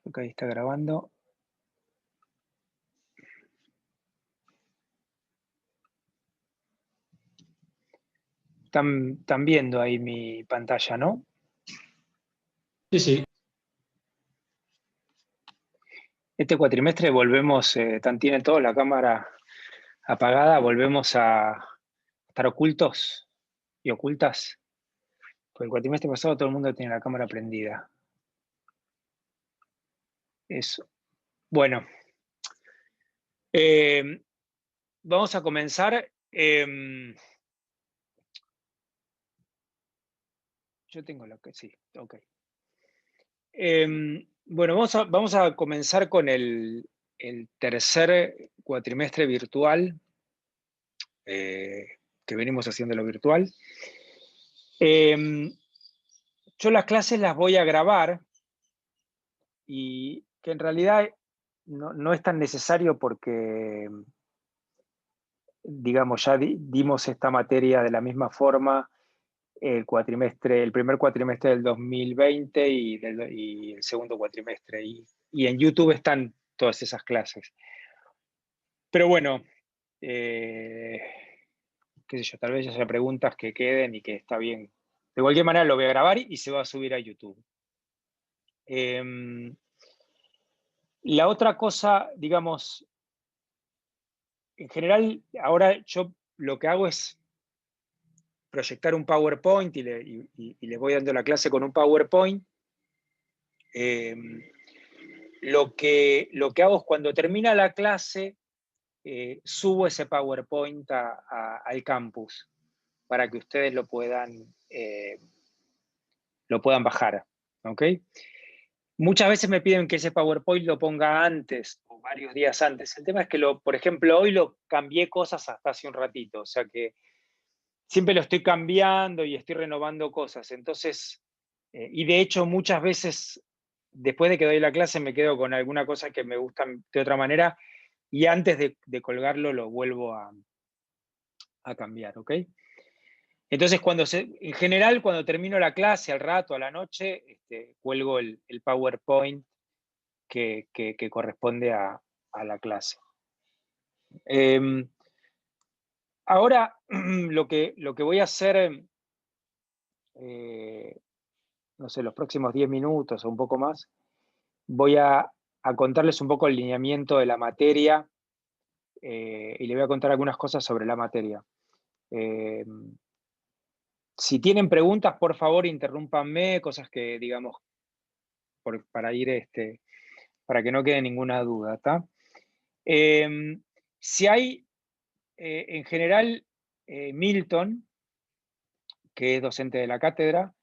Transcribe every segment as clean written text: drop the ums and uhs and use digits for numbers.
Ok, está grabando. Están viendo ahí mi pantalla, ¿no? Sí, sí. Este cuatrimestre volvemos, tienen todos la cámara apagada, volvemos a estar ocultos y ocultas. Pues el cuatrimestre pasado todo el mundo tiene la cámara prendida. Eso. Bueno, vamos a comenzar. Yo tengo lo que sí, ok. Bueno, vamos a comenzar con el tercer cuatrimestre virtual, que venimos haciendo lo virtual. Yo las clases las voy a grabar y que en realidad no es tan necesario porque, digamos, ya dimos esta materia de la misma forma el primer cuatrimestre del 2020 y el segundo cuatrimestre. Y en YouTube están todas esas clases. Pero bueno, qué sé yo, tal vez haya preguntas que queden y que está bien. De cualquier manera lo voy a grabar y se va a subir a YouTube. La otra cosa, digamos, en general, ahora yo lo que hago es proyectar un PowerPoint y les voy dando la clase con un PowerPoint. Lo que hago es cuando termina la clase, subo ese PowerPoint al campus para que ustedes lo puedan bajar. ¿Ok? Muchas veces me piden que ese PowerPoint lo ponga antes o varios días antes. El tema es que, por ejemplo, hoy lo cambié cosas hasta hace un ratito, o sea que siempre lo estoy cambiando y estoy renovando cosas. Entonces, y de hecho muchas veces después de que doy la clase me quedo con alguna cosa que me gusta de otra manera y antes de colgarlo lo vuelvo a cambiar, ¿ok? Entonces, en general, cuando termino la clase, al rato, a la noche, cuelgo el PowerPoint que corresponde a la clase. Ahora, lo que voy a hacer, no sé, los próximos 10 minutos o un poco más, voy a contarles un poco el lineamiento de la materia y les voy a contar algunas cosas sobre la materia. Si tienen preguntas, por favor, interrúmpanme, cosas que, digamos, para que no quede ninguna duda, ¿está? Si hay, en general, Milton, que es docente de la cátedra,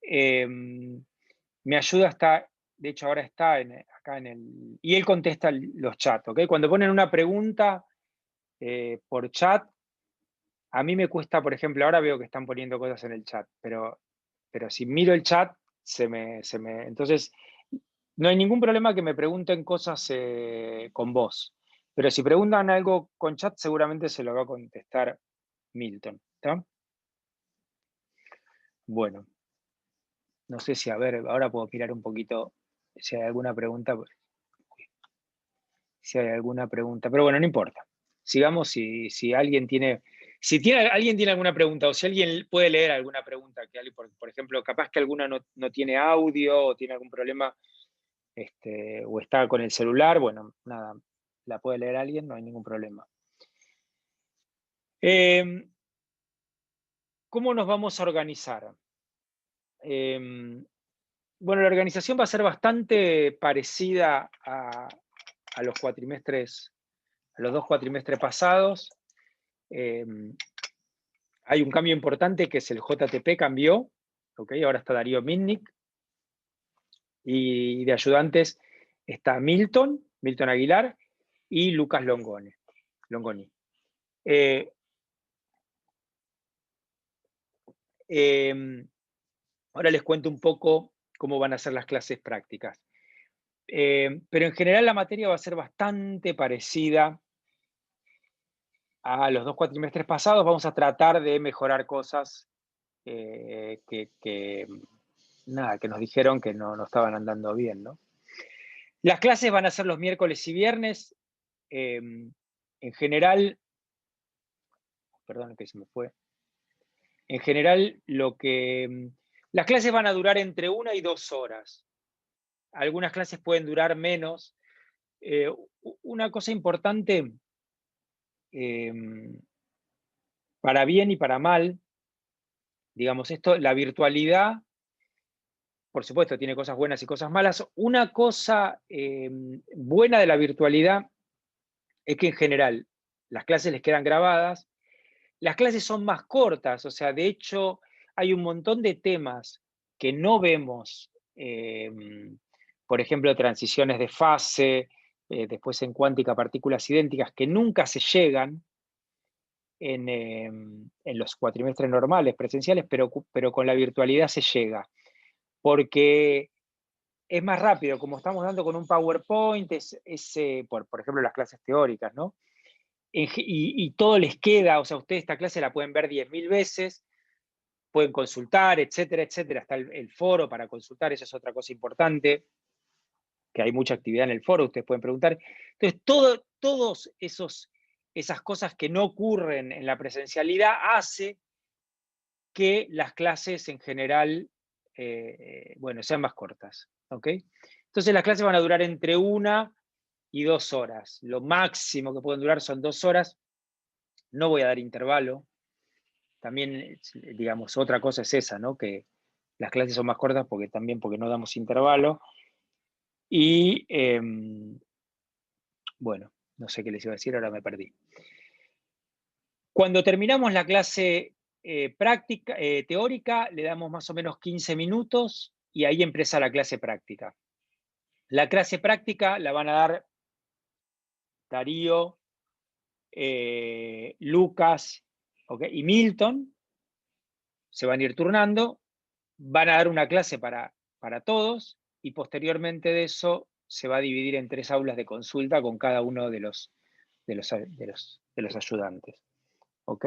me ayuda de hecho ahora está acá en el, y él contesta los chats, ¿ok? Cuando ponen una pregunta por chat, a mí me cuesta, por ejemplo, ahora veo que están poniendo cosas en el chat, pero si miro el chat, entonces, no hay ningún problema que me pregunten cosas con voz, pero si preguntan algo con chat, seguramente se lo va a contestar Milton, ¿está? Bueno, no sé si, a ver, ahora puedo mirar un poquito si hay alguna pregunta. Si hay alguna pregunta, pero bueno, no importa. Sigamos si alguien tiene, alguien tiene alguna pregunta o si alguien puede leer alguna pregunta, por ejemplo, capaz que alguna no tiene audio o tiene algún problema o está con el celular, bueno, nada, la puede leer alguien, no hay ningún problema. ¿Cómo nos vamos a organizar? Bueno, la organización va a ser bastante parecida a los cuatrimestres, a los 2 cuatrimestres pasados. Hay un cambio importante que es el JTP cambió, ¿ok? Ahora está Darío Mitnick. Y de ayudantes está Milton Aguilar y Lucas Longoni. Ahora les cuento un poco cómo van a ser las clases prácticas. Pero en general la materia va a ser bastante parecida a los 2 cuatrimestres pasados. Vamos a tratar de mejorar cosas que nos dijeron que no estaban andando bien, ¿no? Las clases van a ser los miércoles y viernes. En general, perdón que se me fue. En general, las clases van a durar entre 1 y 2 horas. Algunas clases pueden durar menos. Una cosa importante, para bien y para mal, digamos esto, la virtualidad, por supuesto, tiene cosas buenas y cosas malas. Una cosa buena de la virtualidad es que en general las clases les quedan grabadas. Las clases son más cortas, o sea, de hecho, hay un montón de temas que no vemos, por ejemplo, transiciones de fase, después en cuántica partículas idénticas, que nunca se llegan en los cuatrimestres normales, presenciales, pero con la virtualidad se llega, porque es más rápido, como estamos dando con un PowerPoint, por ejemplo, las clases teóricas, ¿no? Y todo les queda, o sea, ustedes esta clase la pueden ver 10.000 veces, pueden consultar, etcétera, etcétera. Está el foro para consultar, eso es otra cosa importante, que hay mucha actividad en el foro, ustedes pueden preguntar. Entonces, todos esas cosas que no ocurren en la presencialidad hace que las clases en general, bueno, sean más cortas, ¿ok? Entonces las clases van a durar entre 1 y 2 horas. Lo máximo que pueden durar son 2 horas. No voy a dar intervalo. También, digamos, otra cosa es esa, ¿no? Que las clases son más cortas porque no damos intervalo. Y, bueno, no sé qué les iba a decir, ahora me perdí. Cuando terminamos la clase teórica, le damos más o menos 15 minutos y ahí empieza la clase práctica. La clase práctica la van a dar Darío, Lucas, ¿okay? Y Milton. Se van a ir turnando, van a dar una clase para todos y posteriormente de eso se va a dividir en 3 aulas de consulta con cada uno de los ayudantes. ¿Ok?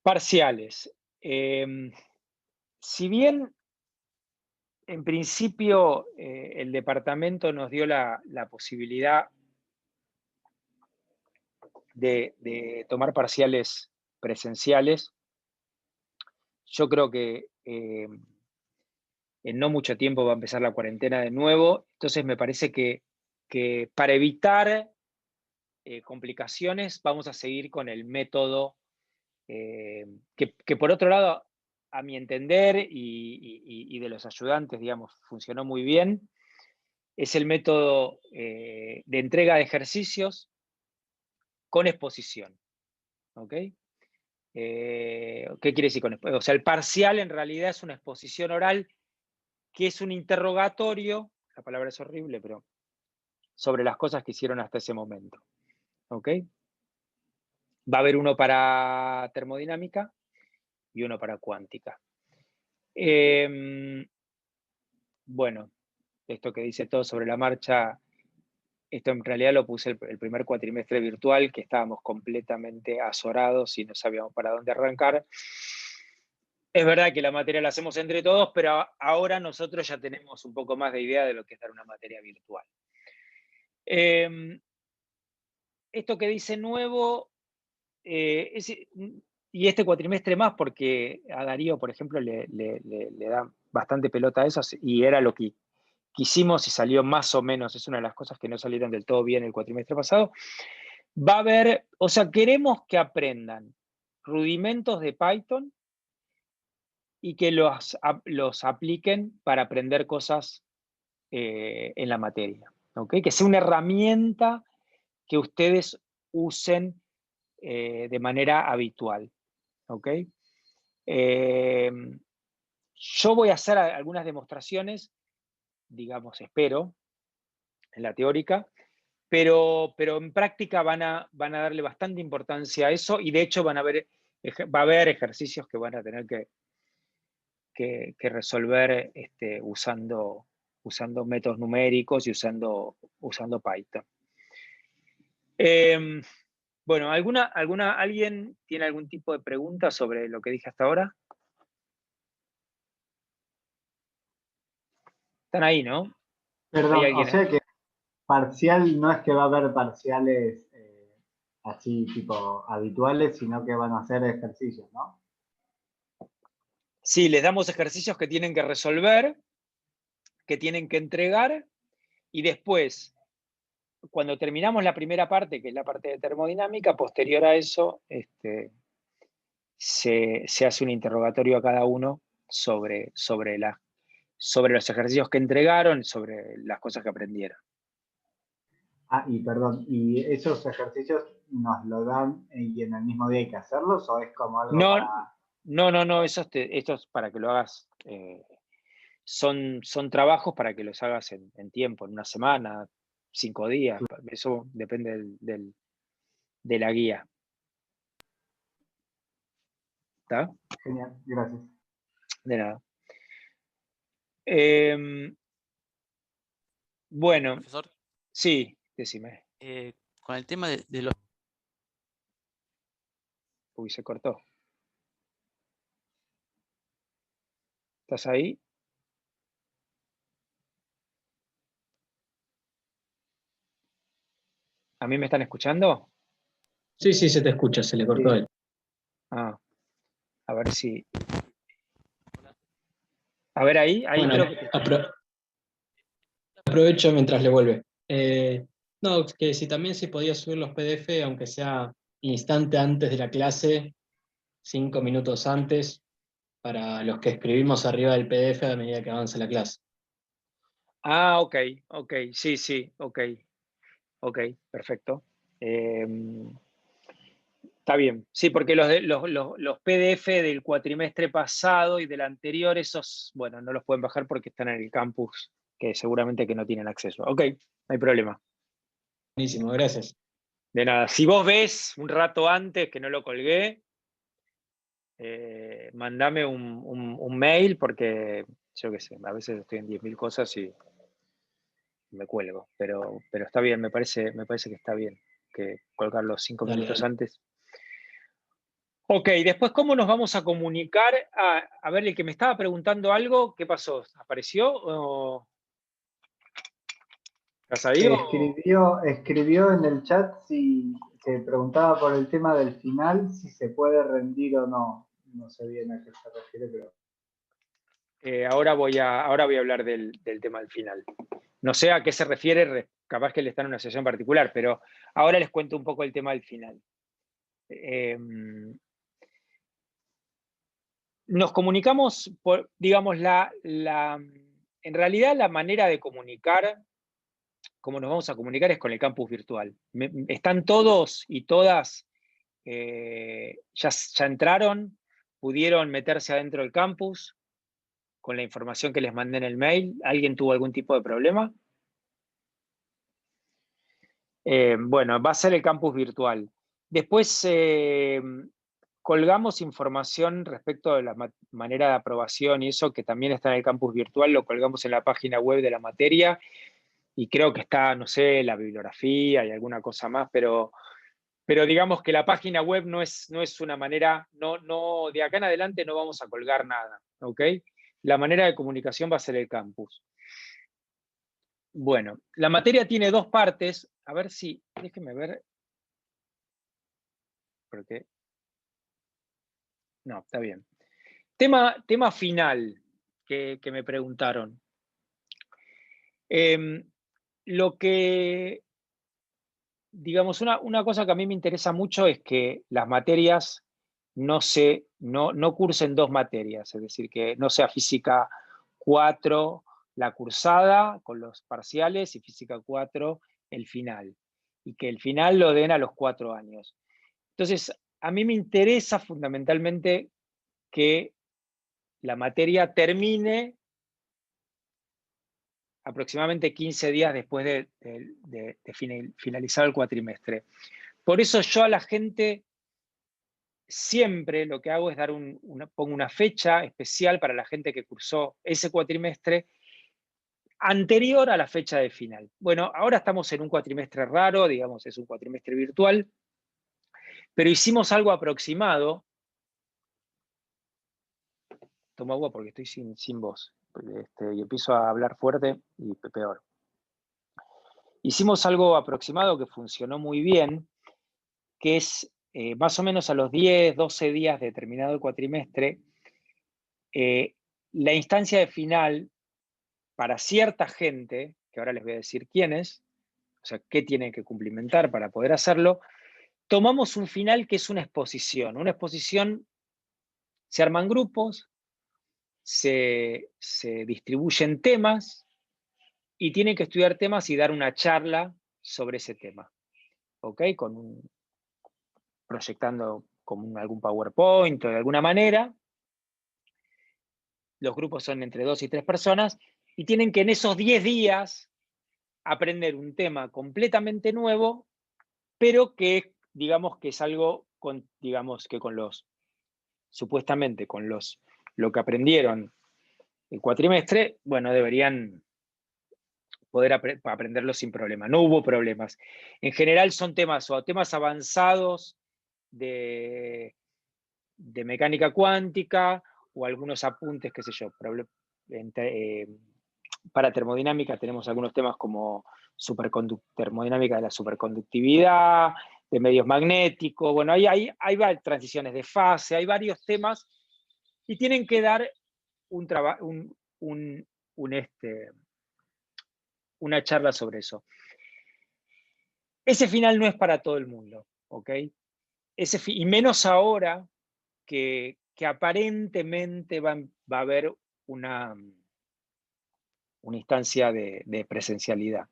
Parciales. Si bien en principio el departamento nos dio la posibilidad de tomar parciales presenciales, yo creo que en no mucho tiempo va a empezar la cuarentena de nuevo, entonces me parece que para evitar complicaciones vamos a seguir con el método que por otro lado, a mi entender y de los ayudantes, digamos, funcionó muy bien, es el método de entrega de ejercicios con exposición. ¿Ok? ¿Qué quiere decir con exposición? O sea, el parcial en realidad es una exposición oral que es un interrogatorio, la palabra es horrible, pero sobre las cosas que hicieron hasta ese momento. ¿Ok? Va a haber uno para termodinámica y uno para cuántica. Bueno, esto que dice todo sobre la marcha, esto en realidad lo puse el primer cuatrimestre virtual, que estábamos completamente azorados y no sabíamos para dónde arrancar. Es verdad que la materia la hacemos entre todos, pero ahora nosotros ya tenemos un poco más de idea de lo que es dar una materia virtual. Esto que dice nuevo, y este cuatrimestre más, porque a Darío, por ejemplo, le da bastante pelota a eso, y era lo que quisimos y salió más o menos, es una de las cosas que no salieron del todo bien el cuatrimestre pasado. Va a haber, o sea, queremos que aprendan rudimentos de Python y que los apliquen para aprender cosas en la materia. ¿Okay? Que sea una herramienta que ustedes usen de manera habitual. ¿Okay? Yo voy a hacer algunas demostraciones, digamos, espero, en la teórica, pero en práctica van a darle bastante importancia a eso y de hecho va a haber ejercicios que van a tener que resolver usando métodos numéricos y usando Python. Bueno, ¿alguien tiene algún tipo de pregunta sobre lo que dije hasta ahora? Están ahí, ¿no? ¿Hay Perdón, o alguien? sea que parcial no es que va a haber parciales así tipo habituales, sino que van a ser ejercicios, ¿no? Sí, les damos ejercicios que tienen que resolver, que tienen que entregar, y después, cuando terminamos la primera parte, que es la parte de termodinámica, posterior a eso, se hace un interrogatorio a cada uno sobre los ejercicios que entregaron, sobre las cosas que aprendieron. Ah, y perdón, ¿y esos ejercicios nos lo dan y en el mismo día hay que hacerlos o es como algo No, para... no, estos para que lo hagas, son trabajos para que los hagas en tiempo, en una semana, 5 días, eso depende de la guía. ¿Está? Genial, gracias. De nada. Bueno, Profesor, sí, decime. con el tema de los... Uy, se cortó. ¿Estás ahí? ¿A mí me están escuchando? Sí, sí, se te escucha, se le cortó Sí. él. Ah, a ver si. A ver ahí Bueno, creo que aprovecho mientras le vuelve. No, que si también se podía subir los PDF, aunque sea instante antes de la clase, 5 minutos antes, para los que escribimos arriba del PDF a medida que avanza la clase. Ah, ok, sí, ok, perfecto. Está bien, sí, porque los PDF del cuatrimestre pasado y del anterior, esos, bueno, no los pueden bajar porque están en el campus, que seguramente que no tienen acceso. Ok, no hay problema. Buenísimo, gracias. De nada, si vos ves un rato antes que no lo colgué, mandame un mail porque, yo qué sé, a veces estoy en 10.000 cosas y me cuelgo, pero está bien, me parece que está bien que colgar los 5 Dale, minutos dale. antes. Ok, después, ¿cómo nos vamos a comunicar? A ver, el que me estaba preguntando algo, ¿qué pasó? ¿Apareció? ¿Estás ahí? Escribió en el chat si que preguntaba por el tema del final, si se puede rendir o no. No sé bien a qué se refiere, pero... Ahora voy a hablar del tema del final. No sé a qué se refiere, capaz que él está en una sesión particular, pero ahora les cuento un poco el tema del final. Nos comunicamos por, digamos, en realidad la manera de comunicar, cómo nos vamos a comunicar es con el campus virtual. Están todos y todas, ya entraron, pudieron meterse adentro del campus con la información que les mandé en el mail. ¿Alguien tuvo algún tipo de problema? Bueno, va a ser el campus virtual. Después colgamos información respecto de la manera de aprobación y eso que también está en el campus virtual, lo colgamos en la página web de la materia y creo que está, no sé, la bibliografía y alguna cosa más, pero digamos que la página web no es una manera, no, de acá en adelante no vamos a colgar nada, ¿ok? La manera de comunicación va a ser el campus. Bueno, la materia tiene 2 partes, a ver si, déjenme ver, porque, no, está bien. Tema final que me preguntaron. Lo que, digamos, una cosa que a mí me interesa mucho es que las materias no cursen 2 materias, es decir, que no sea física 4 la cursada con los parciales y física 4 el final, y que el final lo den a los 4 años. Entonces, a mí me interesa fundamentalmente que la materia termine aproximadamente 15 días después de finalizar el cuatrimestre. Por eso yo a la gente siempre lo que hago es pongo una fecha especial para la gente que cursó ese cuatrimestre anterior a la fecha de final. Bueno, ahora estamos en un cuatrimestre raro, digamos, es un cuatrimestre virtual, pero hicimos algo aproximado. Tomo agua porque estoy sin voz y empiezo a hablar fuerte y peor. hicimos algo aproximado que funcionó muy bien, que es más o menos a los 10, 12 días de terminado el cuatrimestre, la instancia de final para cierta gente, que ahora les voy a decir quiénes, o sea, qué tienen que cumplimentar para poder hacerlo, tomamos un final que es una exposición. Una exposición, se arman grupos, se distribuyen temas y tienen que estudiar temas y dar una charla sobre ese tema, ¿ok? Proyectando como algún PowerPoint o de alguna manera. Los grupos son entre 2 y 3 personas y tienen que en esos 10 días aprender un tema completamente nuevo, pero que digamos que es algo digamos que supuestamente con lo que aprendieron el cuatrimestre, bueno, deberían poder aprenderlo sin problema. No hubo problemas. En general son temas avanzados de mecánica cuántica o algunos apuntes, qué sé yo, para termodinámica tenemos algunos temas como termodinámica de la superconductividad, de medios magnéticos, bueno, hay transiciones de fase, hay varios temas y tienen que dar una charla sobre eso. Ese final no es para todo el mundo, ¿ok? Y menos ahora que aparentemente va a haber una instancia de presencialidad.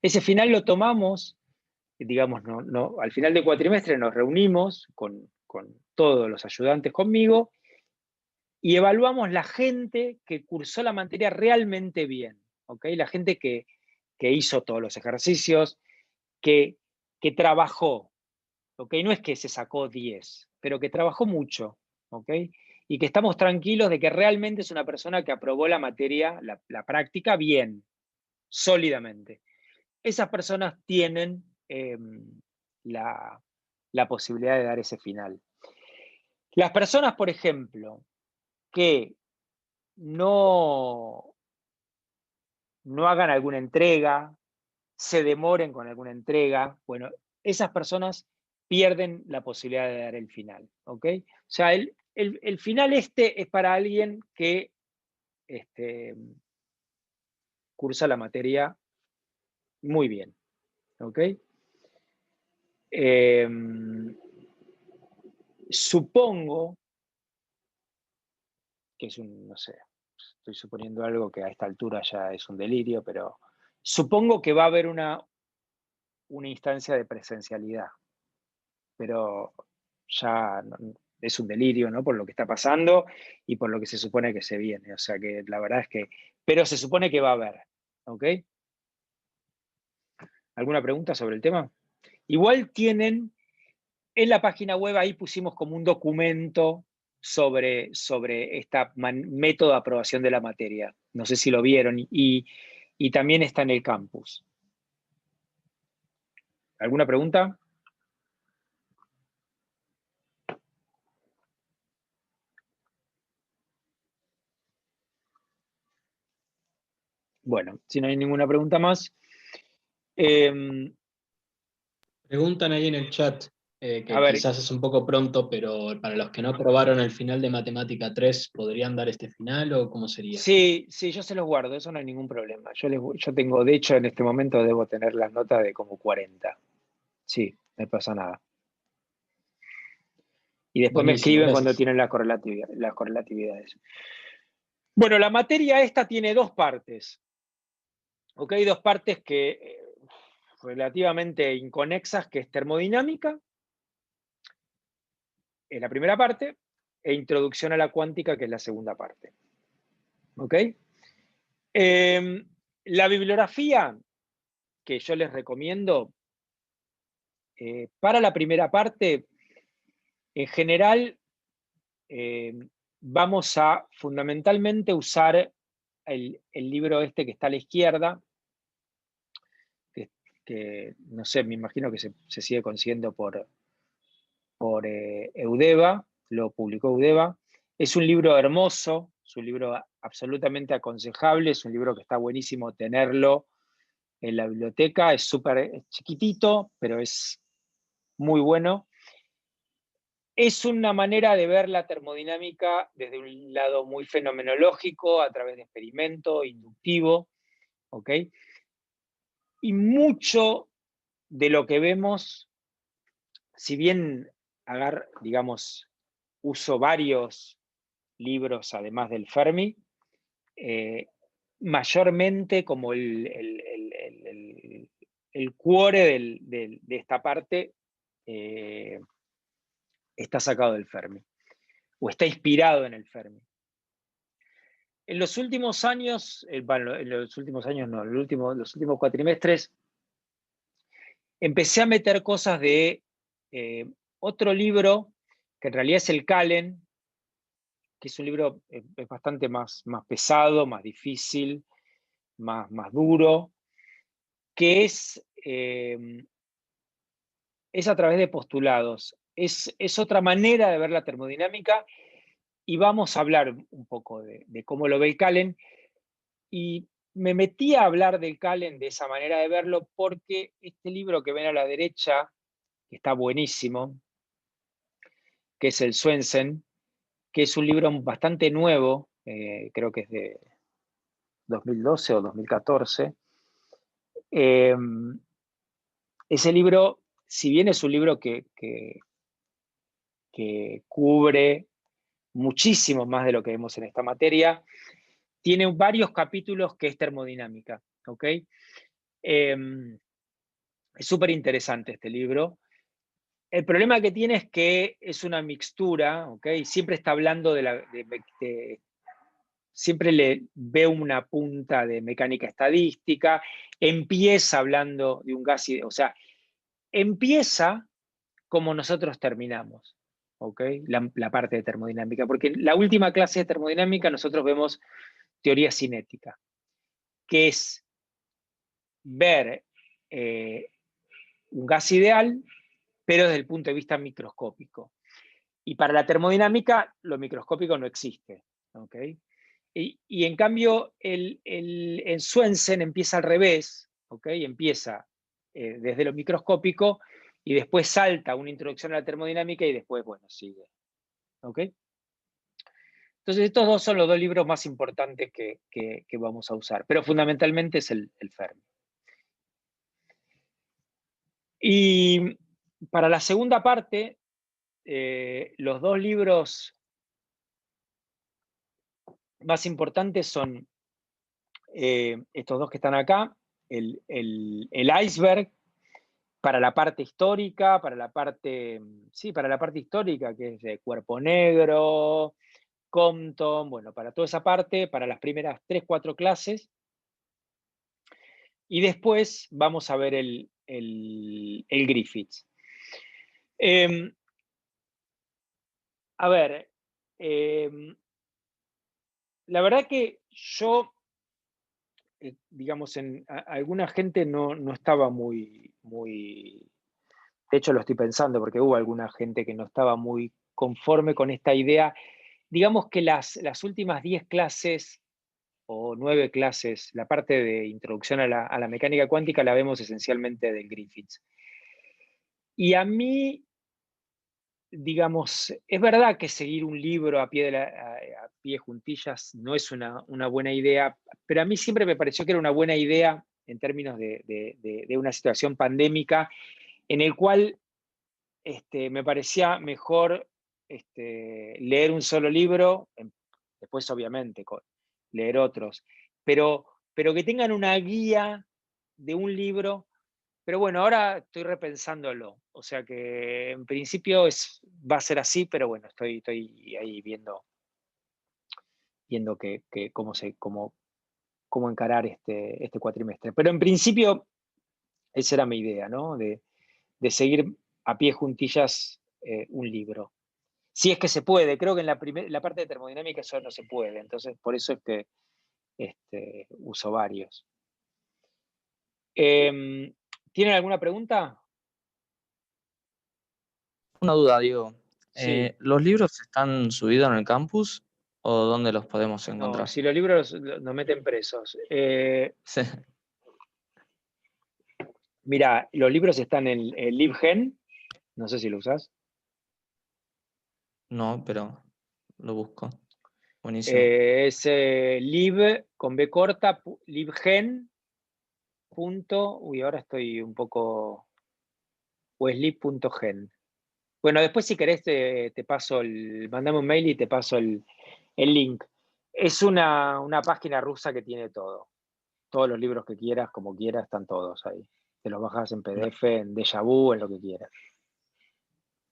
Ese final lo tomamos, digamos, al final del cuatrimestre nos reunimos con todos los ayudantes conmigo y evaluamos la gente que cursó la materia realmente bien, ¿ok? La gente que hizo todos los ejercicios, que trabajó, ¿ok? No es que se sacó 10, pero que trabajó mucho, ¿ok? Y que estamos tranquilos de que realmente es una persona que aprobó la materia, la práctica bien, sólidamente. Esas personas tienen la posibilidad de dar ese final. Las personas, por ejemplo, que no hagan alguna entrega, se demoren con alguna entrega, bueno, esas personas pierden la posibilidad de dar el final, ¿ok? O sea, el final es para alguien que cursa la materia muy bien, ¿ok? Supongo que es no sé, estoy suponiendo algo que a esta altura ya es un delirio, pero supongo que va a haber una instancia de presencialidad, pero ya es un delirio, ¿no? Por lo que está pasando y por lo que se supone que se viene. O sea que la verdad es que, pero se supone que va a haber, ¿ok? ¿Alguna pregunta sobre el tema? Igual tienen, en la página web ahí pusimos como un documento sobre este método de aprobación de la materia. No sé si lo vieron y también está en el campus. ¿Alguna pregunta? Bueno, si no hay ninguna pregunta más. Preguntan ahí en el chat, que A ver, quizás es un poco pronto, pero para los que no aprobaron el final de Matemática 3, ¿podrían dar este final o cómo sería? sí, yo se los guardo, eso no hay ningún problema. Yo tengo, de hecho, en este momento debo tener las notas de como 40. Sí, no pasa nada. Y después me Buenísimo, escriben cuando gracias. tienen las correlatividades. Bueno, la materia esta tiene dos partes. ¿Ok? Dos partes que relativamente inconexas, que es termodinámica, es la primera parte, e introducción a la cuántica, que es la segunda parte. ¿Ok? La bibliografía que yo les recomiendo para la primera parte, en general, vamos a fundamentalmente usar el libro este que está a la izquierda, que no sé, me imagino que se sigue consiguiendo por Eudeva, lo publicó Eudeva. Es un libro hermoso, es un libro absolutamente aconsejable, es un libro que está buenísimo tenerlo en la biblioteca, es súper chiquitito, pero es muy bueno. Es una manera de ver la termodinámica desde un lado muy fenomenológico, a través de experimento, inductivo, ¿ok? Y mucho de lo que vemos, si bien digamos, uso varios libros además del Fermi, mayormente como el cuore de esta parte está sacado del Fermi, o está inspirado en el Fermi. En los últimos años, bueno, en los últimos años no, los últimos cuatrimestres, empecé a meter cosas de otro libro, que en realidad es el Calen, que es un libro es bastante más pesado, más difícil, más duro, que es a través de postulados. Es otra manera de ver la termodinámica, y vamos a hablar un poco de cómo lo ve el Calen. Y me metí a hablar del Calen de esa manera de verlo porque este libro que ven a la derecha, que está buenísimo, que es el Swensen, que es un libro bastante nuevo, creo que es de 2012 o 2014. Ese libro, si bien es un libro que cubre muchísimo más de lo que vemos en esta materia, tiene varios capítulos que es termodinámica, ¿ok? Es súper interesante este libro. El problema que tiene es que es una mixtura, ¿ok? Siempre está hablando siempre le ve una punta de mecánica estadística, empieza hablando de un gas, o sea, empieza como nosotros terminamos, ¿ok? La parte de termodinámica, porque en la última clase de termodinámica nosotros vemos teoría cinética, que es ver un gas ideal, pero desde el punto de vista microscópico. Y para la termodinámica, lo microscópico no existe, ¿ok? Y en cambio, el Swensen empieza al revés, ¿ok? Empieza desde lo microscópico y después salta una introducción a la termodinámica y después, bueno, sigue, ¿ok? Entonces, estos dos son los dos libros más importantes que vamos a usar, pero fundamentalmente es el Fermi. Y para la segunda parte, los dos libros más importantes son estos dos que están acá, el Iceberg, para la parte histórica, para la parte histórica, que es de Cuerpo Negro, Compton, bueno, para toda esa parte, para las primeras 3, 4 clases. Y después vamos a ver el Griffiths. A ver, la verdad que yo, digamos, alguna gente no estaba muy, de hecho lo estoy pensando porque hubo alguna gente que no estaba muy conforme con esta idea. Digamos que las últimas 10 clases o 9 clases, la parte de introducción a la mecánica cuántica la vemos esencialmente del Griffiths. Y a mí, digamos, es verdad que seguir un libro a pie juntillas no es una buena idea, pero a mí siempre me pareció que era una buena idea en términos de una situación pandémica, en el cual me parecía mejor leer un solo libro, después obviamente leer otros, pero que tengan una guía de un libro. Pero bueno, ahora estoy repensándolo, o sea que en principio va a ser así, pero bueno, estoy ahí viendo cómo encarar este cuatrimestre. Pero en principio esa era mi idea, ¿no? De seguir a pie juntillas un libro. Si es que se puede, creo que en la parte de termodinámica eso no se puede, entonces por eso es que uso varios. ¿Tienen alguna pregunta? Una duda, Diego. Sí. ¿Los libros están subidos en el campus o dónde los podemos No, encontrar? si los libros nos meten presos. Sí. Mira, los libros están en LibGen, no sé si lo usás. No, pero lo busco. Buenísimo. Es lib, con B corta, libgen, uy, ahora estoy un poco, o es lib.gen. Bueno, después si querés te paso mandame un mail y te paso el link. Es una página rusa que tiene todo. Todos los libros que quieras, como quieras, están todos ahí. Te los bajas en PDF, en Deja Vu, en lo que quieras.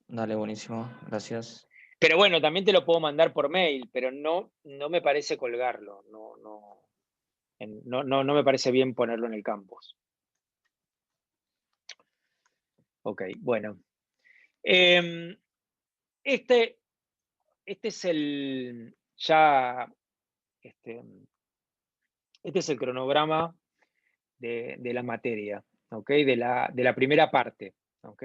Dale, buenísimo. Gracias. Pero bueno, también te lo puedo mandar por mail, pero no me parece colgarlo. No me parece bien ponerlo en el campus. Ok, bueno. Este es el este es el cronograma de la materia, ¿ok? De la primera parte, ¿ok?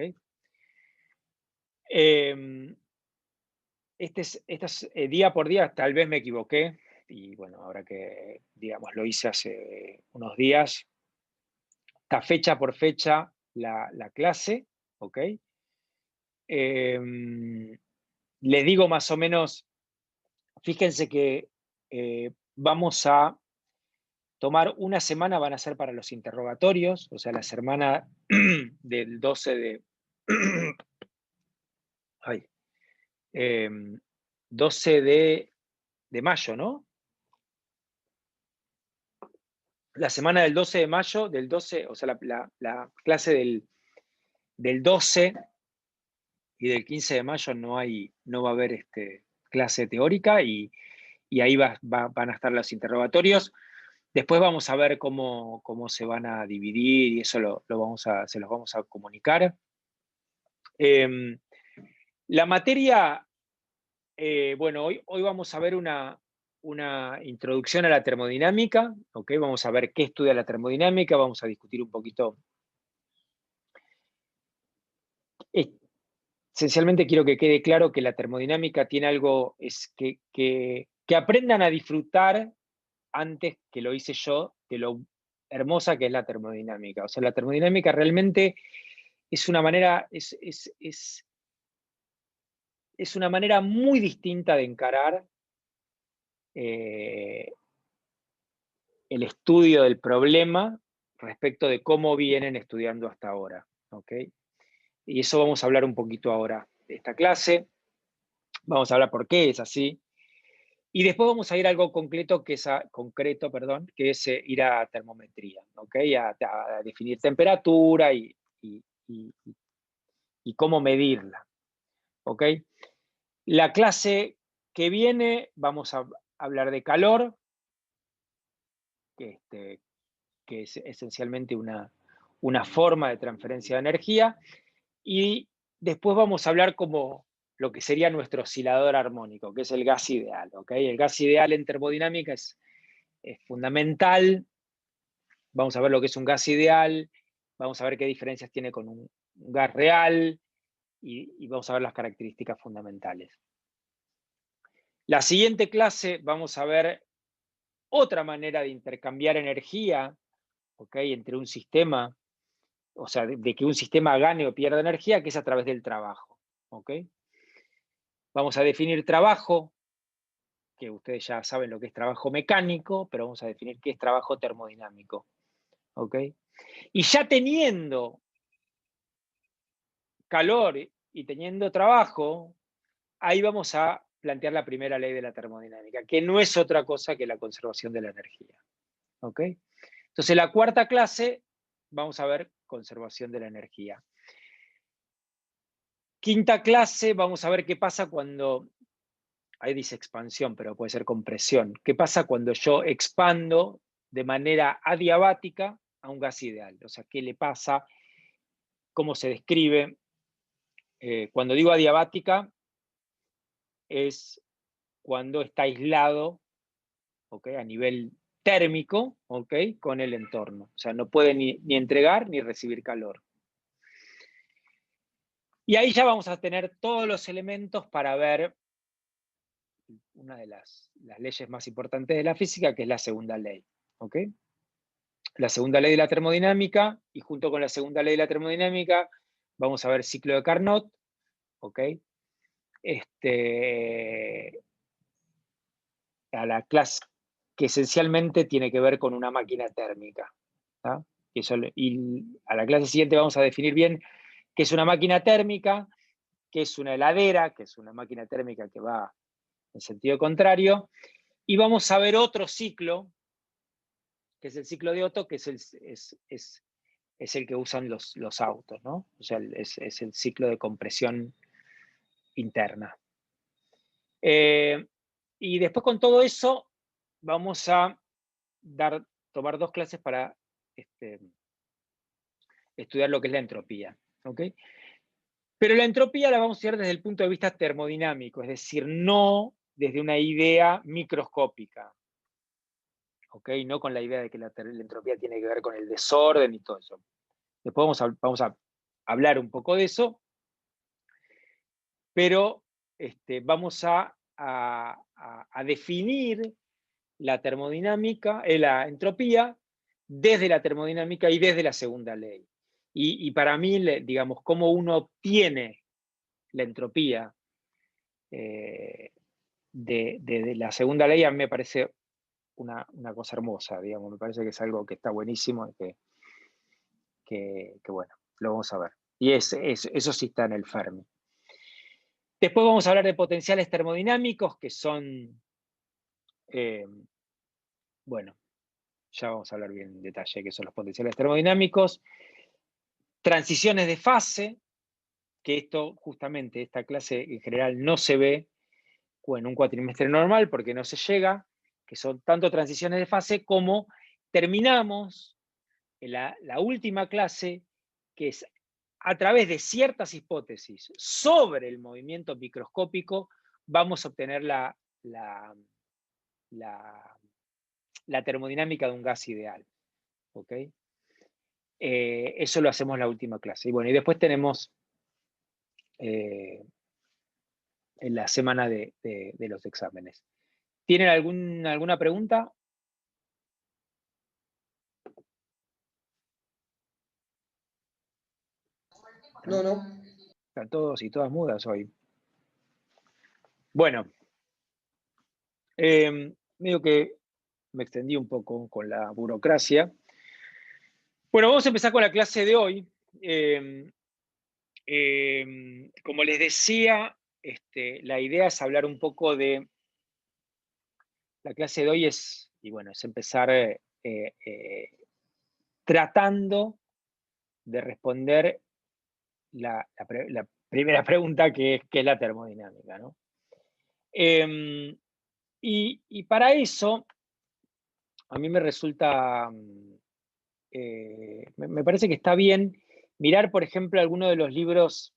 Día por día, tal vez me equivoqué, y bueno, ahora que, digamos, lo hice hace unos días, está fecha por fecha la clase, ¿ok? Les digo más o menos, fíjense que vamos a tomar una semana, van a ser para los interrogatorios, o sea, la semana del 12 de... ay, 12 de mayo, ¿no? La semana del 12 de mayo, del 12, o sea, la clase del 12 y del 15 de mayo no va a haber clase teórica y ahí van a estar los interrogatorios. Después vamos a ver cómo se van a dividir y eso se los vamos a comunicar. La materia, bueno, hoy vamos a ver una introducción a la termodinámica, ¿ok? Vamos a ver qué estudia la termodinámica, vamos a discutir un poquito. Esencialmente quiero que quede claro que la termodinámica tiene algo, es que aprendan a disfrutar antes que lo hice yo, de lo hermosa que es la termodinámica. O sea, la termodinámica realmente es una manera, es una manera muy distinta de encarar el estudio del problema respecto de cómo vienen estudiando hasta ahora. ¿Ok? Y eso vamos a hablar un poquito ahora de esta clase. Vamos a hablar por qué es así. Y después vamos a ir a algo concreto, que es ir a termometría, ¿ok? A definir temperatura y cómo medirla, ¿ok? La clase que viene vamos a hablar de calor, que es esencialmente una forma de transferencia de energía, y después vamos a hablar como lo que sería nuestro oscilador armónico, que es el gas ideal, ¿ok? El gas ideal en termodinámica es fundamental. Vamos a ver lo que es un gas ideal, vamos a ver qué diferencias tiene con un gas real y vamos a ver las características fundamentales. La siguiente clase vamos a ver otra manera de intercambiar energía, ¿ok? Entre un sistema, o sea, de que un sistema gane o pierda energía, que es a través del trabajo, ¿ok? Vamos a definir trabajo, que ustedes ya saben lo que es trabajo mecánico, pero vamos a definir qué es trabajo termodinámico, ¿ok? Y ya teniendo calor y teniendo trabajo, ahí vamos a plantear la primera ley de la termodinámica, que no es otra cosa que la conservación de la energía. ¿Ok? Entonces, la cuarta clase vamos a ver conservación de la energía. Quinta clase vamos a ver qué pasa cuando, ahí dice expansión, pero puede ser compresión. ¿Qué pasa cuando yo expando de manera adiabática a un gas ideal? O sea, ¿qué le pasa? ¿Cómo se describe? Cuando digo adiabática, es cuando está aislado, ¿okay? A nivel térmico, ¿okay? Con el entorno. O sea, no puede ni entregar ni recibir calor. Y ahí ya vamos a tener todos los elementos para ver una de las leyes más importantes de la física, que es la segunda ley. ¿Okay? la segunda ley de la termodinámica, y junto con la segunda ley de la termodinámica vamos a ver ciclo de Carnot, ¿ok? A la clase que esencialmente tiene que ver con una máquina térmica. ¿tá? Y a la clase siguiente vamos a definir bien qué es una máquina térmica, qué es una heladera, que es una máquina térmica que va en sentido contrario, y vamos a ver otro ciclo, que es el ciclo de Otto, que es el que usan los autos, ¿no? O sea, es el ciclo de compresión interna. Y después con todo eso vamos a tomar 2 clases para estudiar lo que es la entropía. ¿okay? Pero la entropía la vamos a estudiar desde el punto de vista termodinámico, es decir, no desde una idea microscópica. ¿okay? No con la idea de que la entropía tiene que ver con el desorden y todo eso. Después vamos a hablar un poco de eso, pero vamos a definir la termodinámica, la entropía, desde la termodinámica y desde la segunda ley. Y para mí, digamos, cómo uno obtiene la entropía de la segunda ley, a mí me parece una cosa hermosa, digamos, me parece que es algo que está buenísimo y que bueno, lo vamos a ver. Y eso sí está en el Fermi. Después vamos a hablar de potenciales termodinámicos, que son, bueno, ya vamos a hablar bien en detalle qué son los potenciales termodinámicos. Transiciones de fase, que esto justamente, esta clase en general no se ve en un cuatrimestre normal porque no se llega, que son tanto transiciones de fase como terminamos en la última clase, que es a través de ciertas hipótesis sobre el movimiento microscópico, vamos a obtener la termodinámica de un gas ideal. ¿ok? Eso lo hacemos en la última clase. Y bueno, y después tenemos en la semana de los exámenes. ¿Tienen alguna pregunta? No. Están todos y todas mudas hoy. Bueno, medio que me extendí un poco con la burocracia. Bueno, vamos a empezar con la clase de hoy. Como les decía, la idea es hablar un poco de... La clase de hoy es empezar tratando de responder la primera pregunta, que es la termodinámica. ¿no? Y para eso, a mí me resulta, me parece que está bien mirar, por ejemplo, algunos de los libros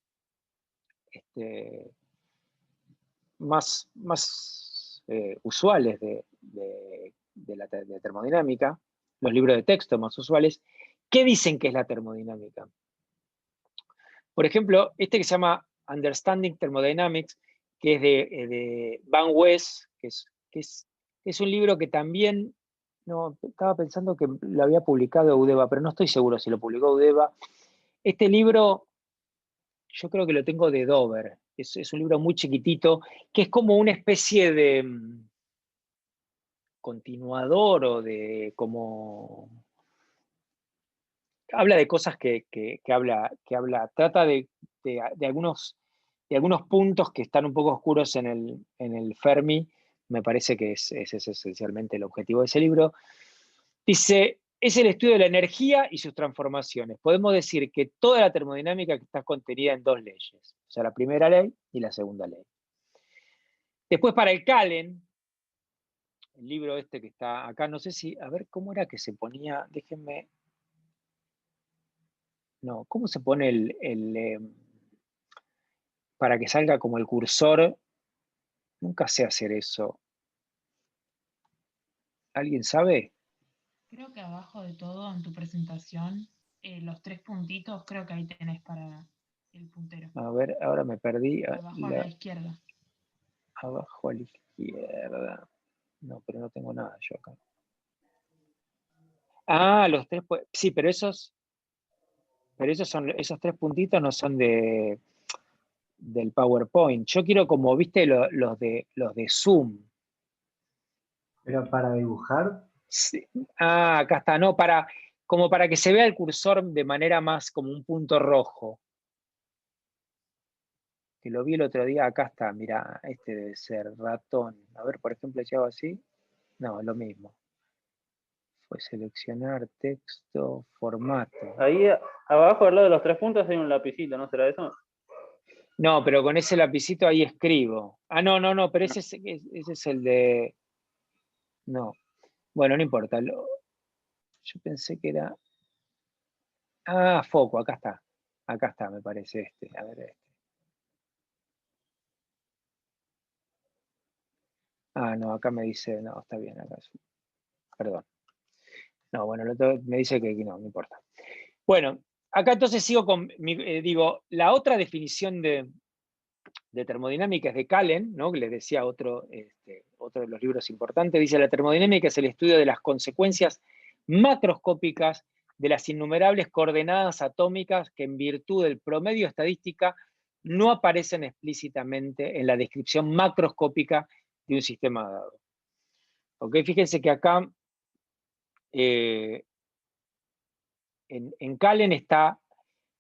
más usuales de la termodinámica, los libros de texto más usuales. ¿Qué dicen que es la termodinámica? Por ejemplo, este que se llama Understanding Thermodynamics, que es de Van Wes, que es un libro que también, no, estaba pensando que lo había publicado Udeva, pero no estoy seguro si lo publicó Udeva. Este libro, yo creo que lo tengo de Dover, es un libro muy chiquitito, que es como una especie de continuador o de como... Habla de cosas que trata de algunos puntos que están un poco oscuros en el Fermi. Me parece que ese es esencialmente el objetivo de ese libro. Dice, es el estudio de la energía y sus transformaciones. Podemos decir que toda la termodinámica está contenida en 2 leyes, o sea, la primera ley y la segunda ley. Después, para el Calen, el libro este que está acá, no sé si, a ver, ¿cómo era que se ponía? Déjenme... No, ¿cómo se pone para que salga como el cursor? Nunca sé hacer eso. ¿Alguien sabe? Creo que abajo de todo en tu presentación, los 3 puntitos, creo que ahí tenés para el puntero. A ver, ahora me perdí. Abajo a la izquierda. Abajo a la izquierda. No, pero no tengo nada yo acá. Ah, los tres, sí, pero esos tres puntitos no son del PowerPoint. Yo quiero como, viste, los de Zoom. Pero para dibujar, Sí. Ah, acá está, no, como para que se vea el cursor de manera más como un punto rojo. Que lo vi el otro día, acá está, mira, este debe ser ratón. A ver, por ejemplo, si hago así, no, lo mismo. Fue seleccionar texto, formato. Ahí abajo, al lado de los 3 puntos, hay un lapicito, ¿no será eso? No, pero con ese lapicito ahí escribo. Ah, no, pero ese es el de... No, bueno, no importa. Yo pensé que era... Ah, foco, acá está. Acá está, me parece este. A ver, este. Ah, no, acá me dice... No, está bien, acá. Perdón. No, bueno, me dice que no importa. Bueno, acá entonces sigo con... digo, la otra definición de termodinámica es de Kallen, ¿no? Que les decía otro de los libros importantes, dice: la termodinámica es el estudio de las consecuencias macroscópicas de las innumerables coordenadas atómicas que en virtud del promedio estadística no aparecen explícitamente en la descripción macroscópica de un sistema dado. ¿Ok? Fíjense que acá en Kallen está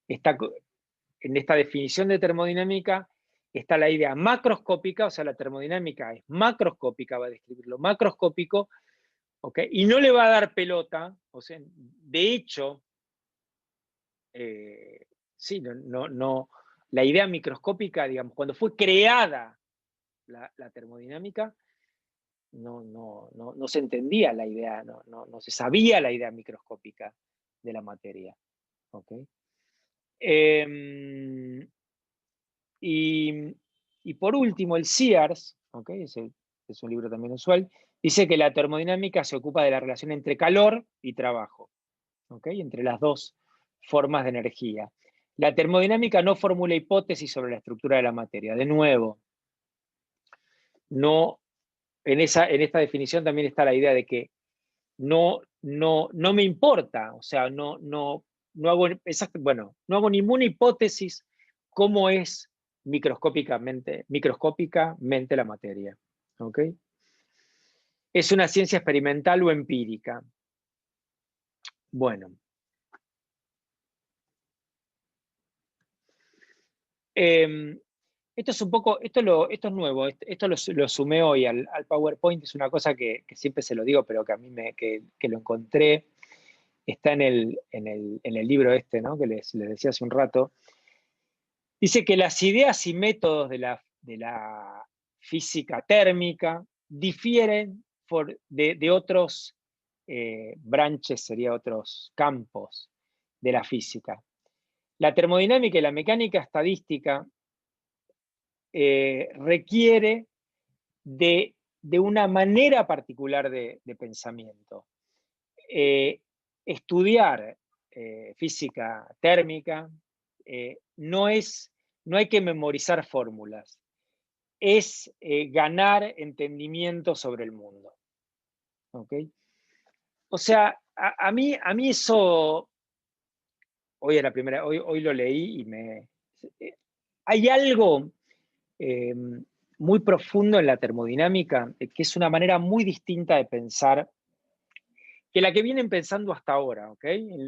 en esta definición de termodinámica está la idea macroscópica, o sea, la termodinámica es macroscópica, va a describir lo macroscópico, ¿ok? Y no le va a dar pelota, o sea, de hecho, sí, no, la idea microscópica, digamos, cuando fue creada la termodinámica, no se entendía la idea, no se sabía la idea microscópica de la materia, ¿ok? Y por último, el Sears, ¿okay? Es un libro también usual, dice que la termodinámica se ocupa de la relación entre calor y trabajo, ¿okay? Entre las dos formas de energía. La termodinámica no formula hipótesis sobre la estructura de la materia. De nuevo, en esta definición también está la idea de que no me importa, o sea, no hago, no hago ninguna hipótesis cómo es microscópicamente la materia. ¿Ok? ¿Es una ciencia experimental o empírica? Bueno. Esto es un poco, esto es nuevo, esto lo sumé hoy al PowerPoint, es una cosa que siempre se lo digo, pero que a mí que lo encontré, está en el libro este, ¿no? Que les decía hace un rato. Dice que las ideas y métodos de la física térmica difieren de otros branches, sería otros campos de la física. La termodinámica y la mecánica estadística requiere de una manera particular de pensamiento. Estudiar física térmica no hay que memorizar fórmulas, es ganar entendimiento sobre el mundo. ¿Okay? O sea, a mí eso, hoy lo leí y hay algo muy profundo en la termodinámica, que es una manera muy distinta de pensar que la que vienen pensando hasta ahora, ¿ok?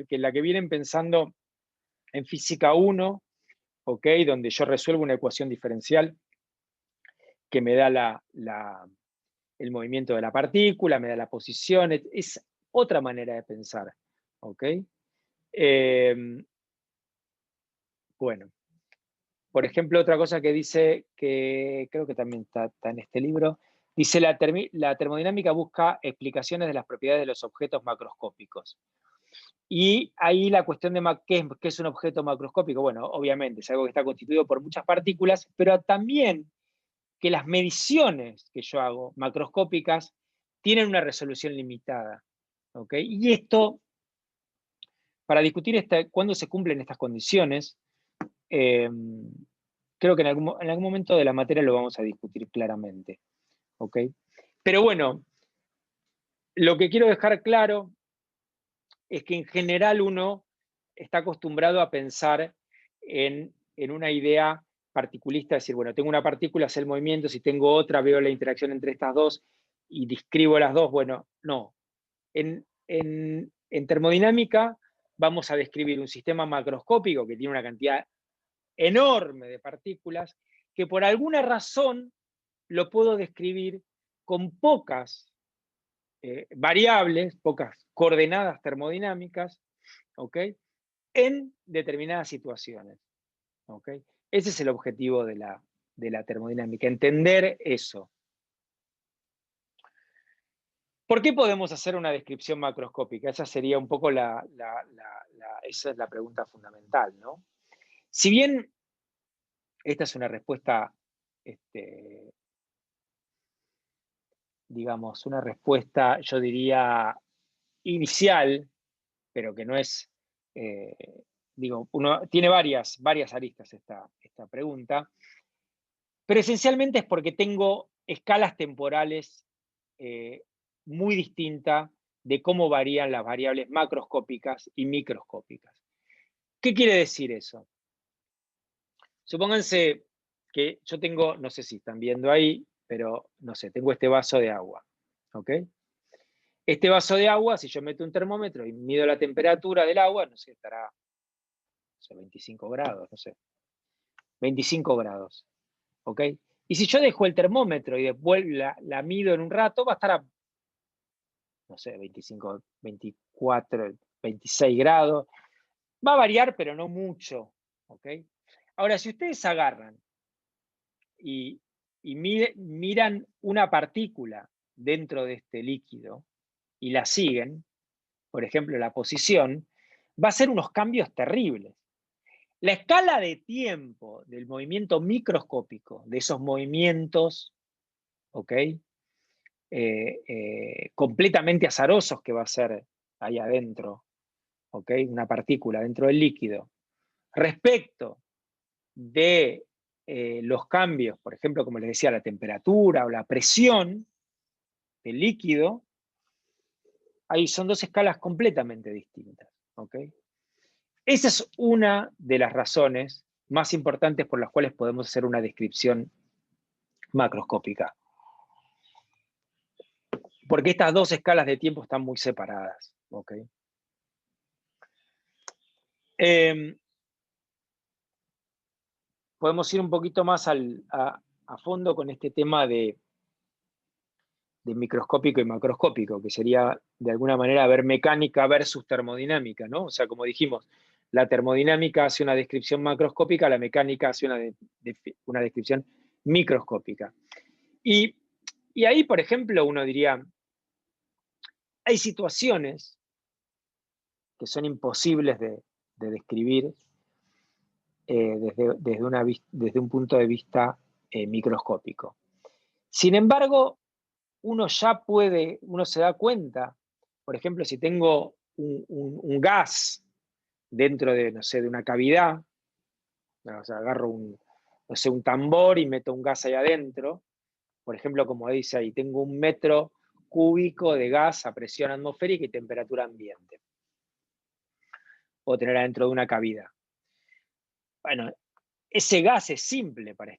Que la que vienen pensando en física 1, ¿ok? Donde yo resuelvo una ecuación diferencial que me da el movimiento de la partícula, me da la posición, es otra manera de pensar, ¿ok? Bueno, por ejemplo, otra cosa que dice, que creo que también está en este libro, dice la termodinámica busca explicaciones de las propiedades de los objetos macroscópicos. Y ahí la cuestión de ¿qué es un objeto macroscópico? Bueno, obviamente es algo que está constituido por muchas partículas, pero también que las mediciones que yo hago, macroscópicas, tienen una resolución limitada. ¿Ok? Y esto, para discutir cuándo se cumplen estas condiciones, creo que en algún momento de la materia lo vamos a discutir claramente. ¿Ok? Pero bueno, lo que quiero dejar claro es que en general uno está acostumbrado a pensar en una idea particulista, es decir, bueno, tengo una partícula, sé el movimiento, si tengo otra, veo la interacción entre estas dos y describo las dos. Bueno, no. En termodinámica vamos a describir un sistema macroscópico que tiene una cantidad enorme de partículas, que por alguna razón lo puedo describir con pocas variables, pocas coordenadas termodinámicas, ¿ok? En determinadas situaciones, ¿ok? Ese es el objetivo de la termodinámica, entender eso. ¿Por qué podemos hacer una descripción macroscópica? Esa sería un poco esa es la pregunta fundamental, ¿no? Si bien esta es una respuesta, digamos, una respuesta, yo diría, inicial, pero que no es, digo, tiene varias aristas esta pregunta, pero esencialmente es porque tengo escalas temporales muy distintas de cómo varían las variables macroscópicas y microscópicas. ¿Qué quiere decir eso? Supónganse que yo tengo, no sé si están viendo ahí, pero no sé, tengo este vaso de agua, ¿ok? Este vaso de agua, si yo meto un termómetro y mido la temperatura del agua, no sé, estará, no sé, 25 grados, no sé, 25 grados, ¿ok? Y si yo dejo el termómetro y después la mido en un rato, va a estar a, no sé, 25, 24, 26 grados. Va a variar, pero no mucho, ¿ok? Ahora, si ustedes agarran y miran una partícula dentro de este líquido y la siguen, por ejemplo, la posición, va a ser unos cambios terribles. La escala de tiempo del movimiento microscópico, de esos movimientos, ¿ok? Completamente azarosos que va a ser ahí adentro, ¿ok? Una partícula dentro del líquido, respecto de los cambios, por ejemplo, como les decía, la temperatura o la presión del líquido, ahí son dos escalas completamente distintas, ¿ok? Esa es una de las razones más importantes por las cuales podemos hacer una descripción macroscópica. Porque estas dos escalas de tiempo están muy separadas, ¿ok? Podemos ir un poquito más a fondo con este tema de microscópico y macroscópico, que sería de alguna manera ver mecánica versus termodinámica, ¿no? O sea, como dijimos, la termodinámica hace una descripción macroscópica, la mecánica hace una descripción microscópica. Y ahí, por ejemplo, uno diría, hay situaciones que son imposibles de describir desde un punto de vista microscópico. Sin embargo, uno se da cuenta, por ejemplo, si tengo un gas dentro de, no sé, de una cavidad, o sea, agarro un tambor y meto un gas ahí adentro, por ejemplo, como dice ahí, tengo 1 metro cúbico de gas a presión atmosférica y temperatura ambiente. Puedo tener adentro de una cavidad. Bueno, ese gas es simple para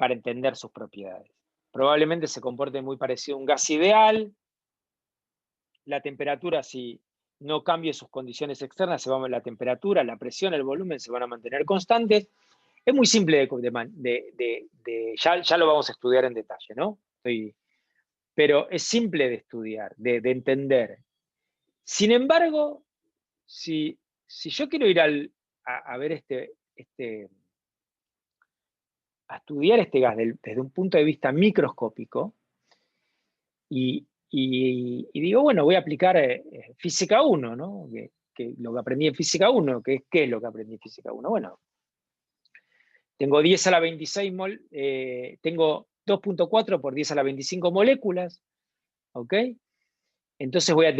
entender sus propiedades. Probablemente se comporte muy parecido a un gas ideal. La temperatura, si no cambie sus condiciones externas, la temperatura, la presión, el volumen se van a mantener constantes. Es muy simple ya lo vamos a estudiar en detalle, ¿no? Pero es simple de estudiar, de entender. Sin embargo, si yo quiero ir a ver a estudiar este gas desde un punto de vista microscópico, y digo, bueno, voy a aplicar física 1, ¿no? Que lo que aprendí en física 1, ¿qué es lo que aprendí en física 1? Bueno, tengo 10 a la 26 tengo 2.4 por 10 a la 25 moléculas, ¿ok? Entonces voy a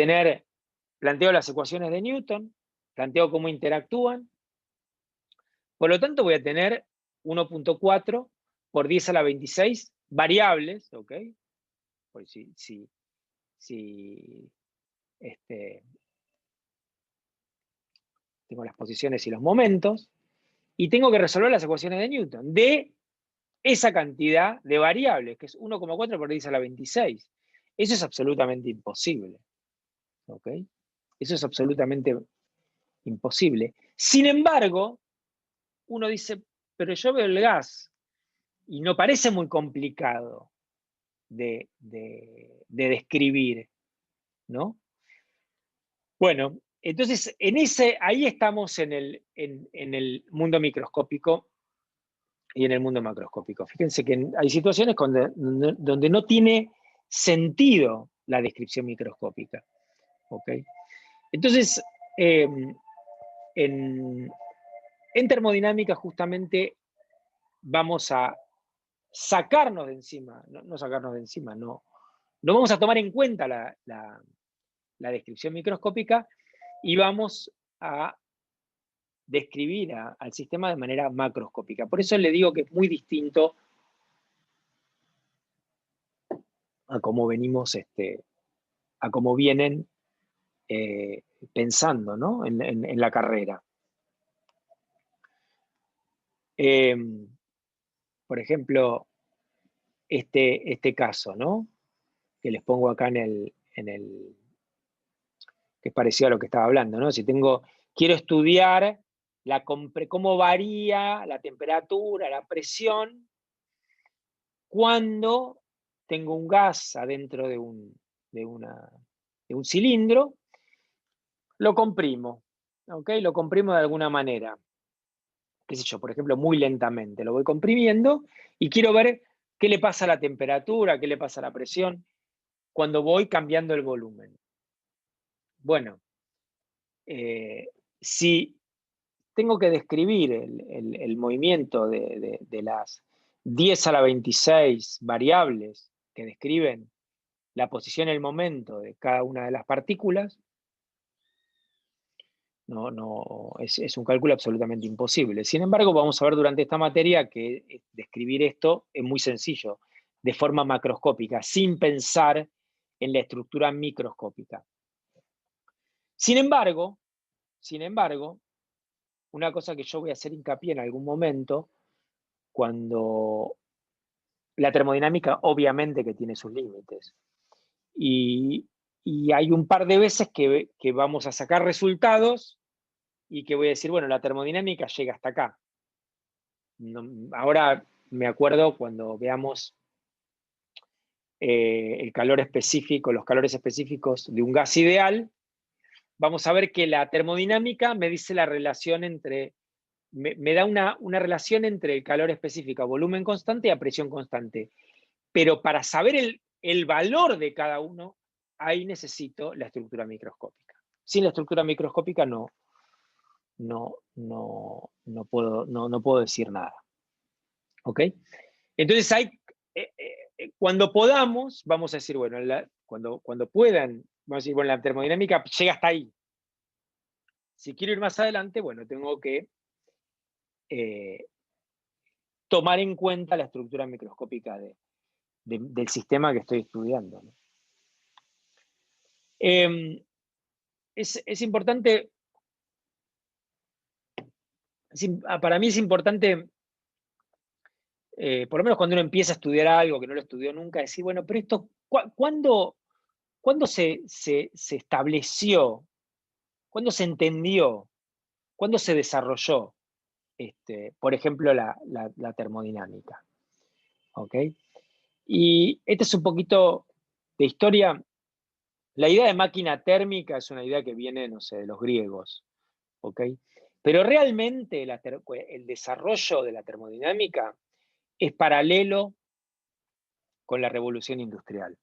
planteo las ecuaciones de Newton, planteo cómo interactúan, por lo tanto voy a tener 1.4 por 10 a la 26 variables, ¿ok? Pues si tengo las posiciones y los momentos, y tengo que resolver las ecuaciones de Newton de esa cantidad de variables, que es 1,4 por 10 a la 26. Eso es absolutamente imposible. ¿Ok? Eso es absolutamente imposible. Sin embargo, uno dice, pero yo veo el gas y no parece muy complicado de describir, ¿no? Bueno, entonces ahí estamos en el mundo microscópico y en el mundo macroscópico. Fíjense que hay situaciones donde no tiene sentido la descripción microscópica. ¿Ok? Entonces, en termodinámica justamente vamos a sacarnos de encima, no sacarnos de encima, no vamos a tomar en cuenta la descripción microscópica y vamos a describir al sistema de manera macroscópica. Por eso le digo que es muy distinto a cómo venimos, a cómo vienen pensando, ¿no? en la carrera. Por ejemplo, este caso, ¿no? Que les pongo acá que es parecido a lo que estaba hablando, ¿no? Si quiero estudiar cómo varía la temperatura, la presión, cuando tengo un gas adentro de un cilindro, lo comprimo, ¿ok? Lo comprimo de alguna manera. Qué sé yo, por ejemplo, muy lentamente. Lo voy comprimiendo y quiero ver qué le pasa a la temperatura, qué le pasa a la presión cuando voy cambiando el volumen. Bueno, si tengo que describir el movimiento de las 10 a la 26 variables que describen la posición y el momento de cada una de las partículas, es un cálculo absolutamente imposible. Sin embargo, vamos a ver durante esta materia que describir esto es muy sencillo, de forma macroscópica, sin pensar en la estructura microscópica. Sin embargo, una cosa que yo voy a hacer hincapié en algún momento, cuando la termodinámica obviamente que tiene sus límites, y hay un par de veces que vamos a sacar resultados y que voy a decir, bueno, la termodinámica llega hasta acá. Ahora me acuerdo cuando veamos el calor específico, los calores específicos de un gas ideal, vamos a ver que la termodinámica me dice la relación me da una relación entre el calor específico a volumen constante y a presión constante. Pero para saber el valor de cada uno, ahí necesito la estructura microscópica. Sin la estructura microscópica no puedo decir nada. ¿Ok? Entonces cuando podamos, vamos a decir, bueno, cuando puedan, vamos a decir, bueno, la termodinámica llega hasta ahí. Si quiero ir más adelante, bueno, tengo que tomar en cuenta la estructura microscópica del sistema que estoy estudiando, ¿no? Es importante, para mí es importante, por lo menos cuando uno empieza a estudiar algo que no lo estudió nunca, decir, bueno, pero esto, ¿cuándo se estableció? ¿Cuándo se entendió? ¿Cuándo se desarrolló, por ejemplo, la termodinámica? ¿Ok? Y este es un poquito de historia. La idea de máquina térmica es una idea que viene, no sé, de los griegos. ¿Ok? Pero realmente el desarrollo de la termodinámica es paralelo con la revolución industrial.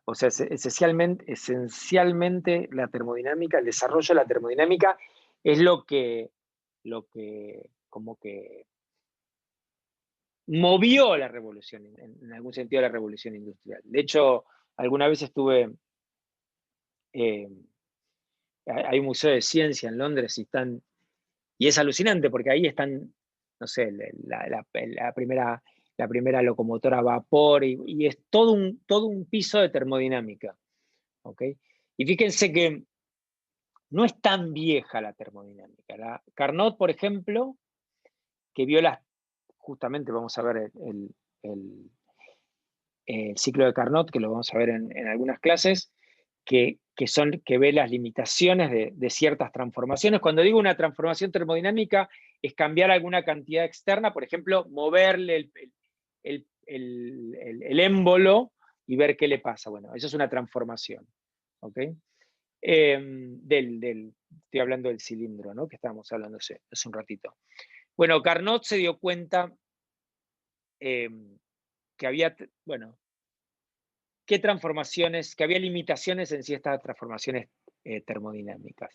O sea, esencialmente la termodinámica, el desarrollo de la termodinámica es lo que como que movió la revolución, en algún sentido la revolución industrial. De hecho, alguna vez hay un museo de ciencia en Londres y es alucinante porque ahí están, no sé, la primera locomotora a vapor y es todo un piso de termodinámica. ¿ok? Y fíjense que no es tan vieja la termodinámica. Carnot, por ejemplo, que vio justamente vamos a ver el ciclo de Carnot, que lo vamos a ver en algunas clases, que ve las limitaciones de ciertas transformaciones. Cuando digo una transformación termodinámica, es cambiar alguna cantidad externa, por ejemplo, moverle el émbolo y ver qué le pasa. Bueno, eso es una transformación. ¿Ok? Estoy hablando del cilindro, ¿no? Que estábamos hablando hace un ratito. Bueno, Carnot se dio cuenta que había, bueno, que había limitaciones en ciertas transformaciones termodinámicas.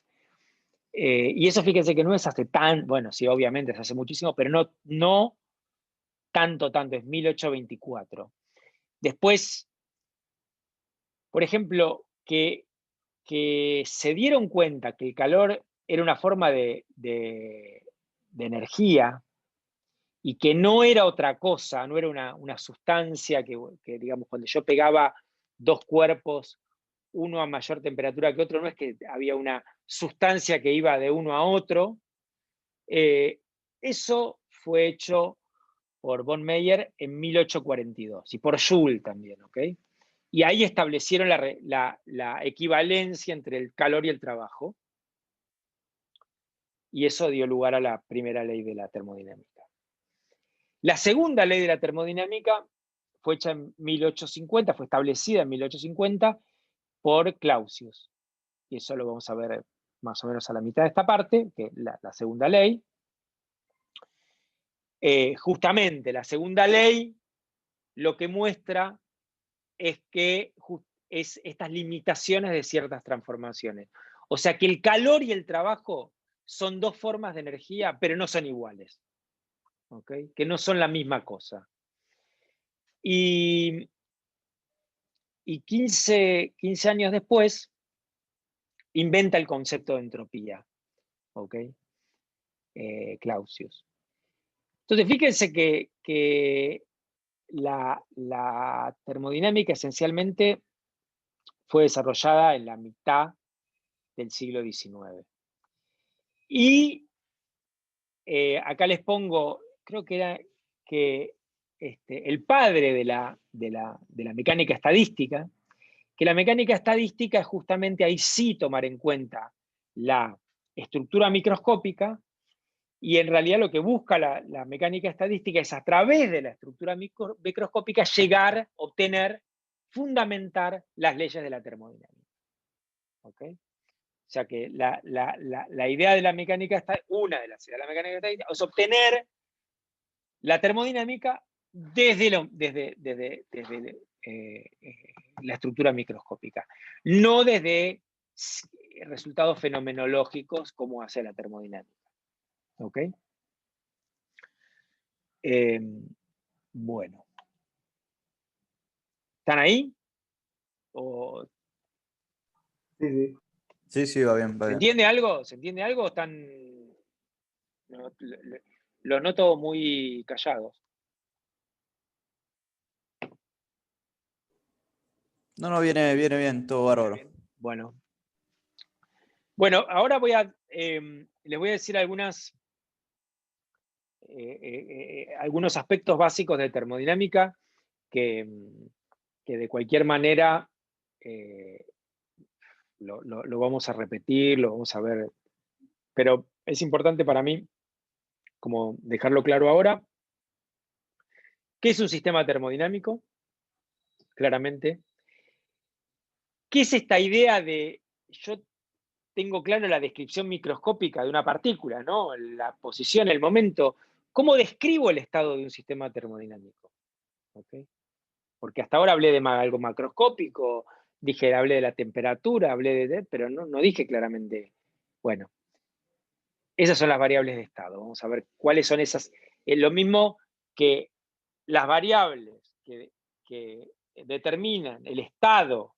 Y eso fíjense que no es hace bueno, sí, obviamente es hace muchísimo, pero no tanto, es 1824. Después, por ejemplo, que se dieron cuenta que el calor era una forma de energía y que no era otra cosa, no era una sustancia que, digamos, cuando yo pegaba dos cuerpos, uno a mayor temperatura que otro, no es que había una sustancia que iba de uno a otro. Eso fue hecho por von Meyer en 1842 y por Joule también, ¿ok? Y ahí establecieron la equivalencia entre el calor y el trabajo. Y eso dio lugar a la primera ley de la termodinámica. La segunda ley de la termodinámica fue hecha en 1850, fue establecida en 1850 por Clausius. Y eso lo vamos a ver más o menos a la mitad de esta parte, que es la segunda ley. Justamente la segunda ley lo que muestra es que es estas limitaciones de ciertas transformaciones. O sea que el calor y el trabajo son dos formas de energía, pero no son iguales. ¿Okay? Que no son la misma cosa. Y 15 años después, inventa el concepto de entropía. ¿Okay? Clausius. Entonces, fíjense que la termodinámica esencialmente fue desarrollada en la mitad del siglo XIX. Y acá les pongo, creo que era que el padre de la mecánica estadística, que la mecánica estadística es justamente ahí sí tomar en cuenta la estructura microscópica, y en realidad lo que busca la mecánica estadística es a través de la estructura microscópica llegar, obtener, fundamentar las leyes de la termodinámica. ¿Ok? O sea que la idea de la mecánica estadística, una de las ideas de la mecánica estadística, es obtener la termodinámica desde la estructura microscópica, no desde resultados fenomenológicos como hace la termodinámica. ¿Ok? Bueno. ¿Están ahí? ¿O Sí. Sí, sí, va bien, va ¿se bien. entiende algo? ¿Se entiende algo? ¿Están... Los noto muy callados. No, viene bien, todo bárbaro. Bueno, ahora les voy a decir algunos aspectos básicos de termodinámica que de cualquier manera lo vamos a repetir, lo vamos a ver, pero es importante para mí como dejarlo claro ahora. ¿Qué es un sistema termodinámico? Claramente. ¿Qué es esta idea de, yo tengo claro la descripción microscópica de una partícula, ¿no? La posición, el momento. ¿Cómo describo el estado de un sistema termodinámico? ¿Okay? Porque hasta ahora hablé de algo macroscópico, hablé de la temperatura, pero no dije claramente, bueno, esas son las variables de estado. Vamos a ver cuáles son esas. Es lo mismo que las variables que determinan el estado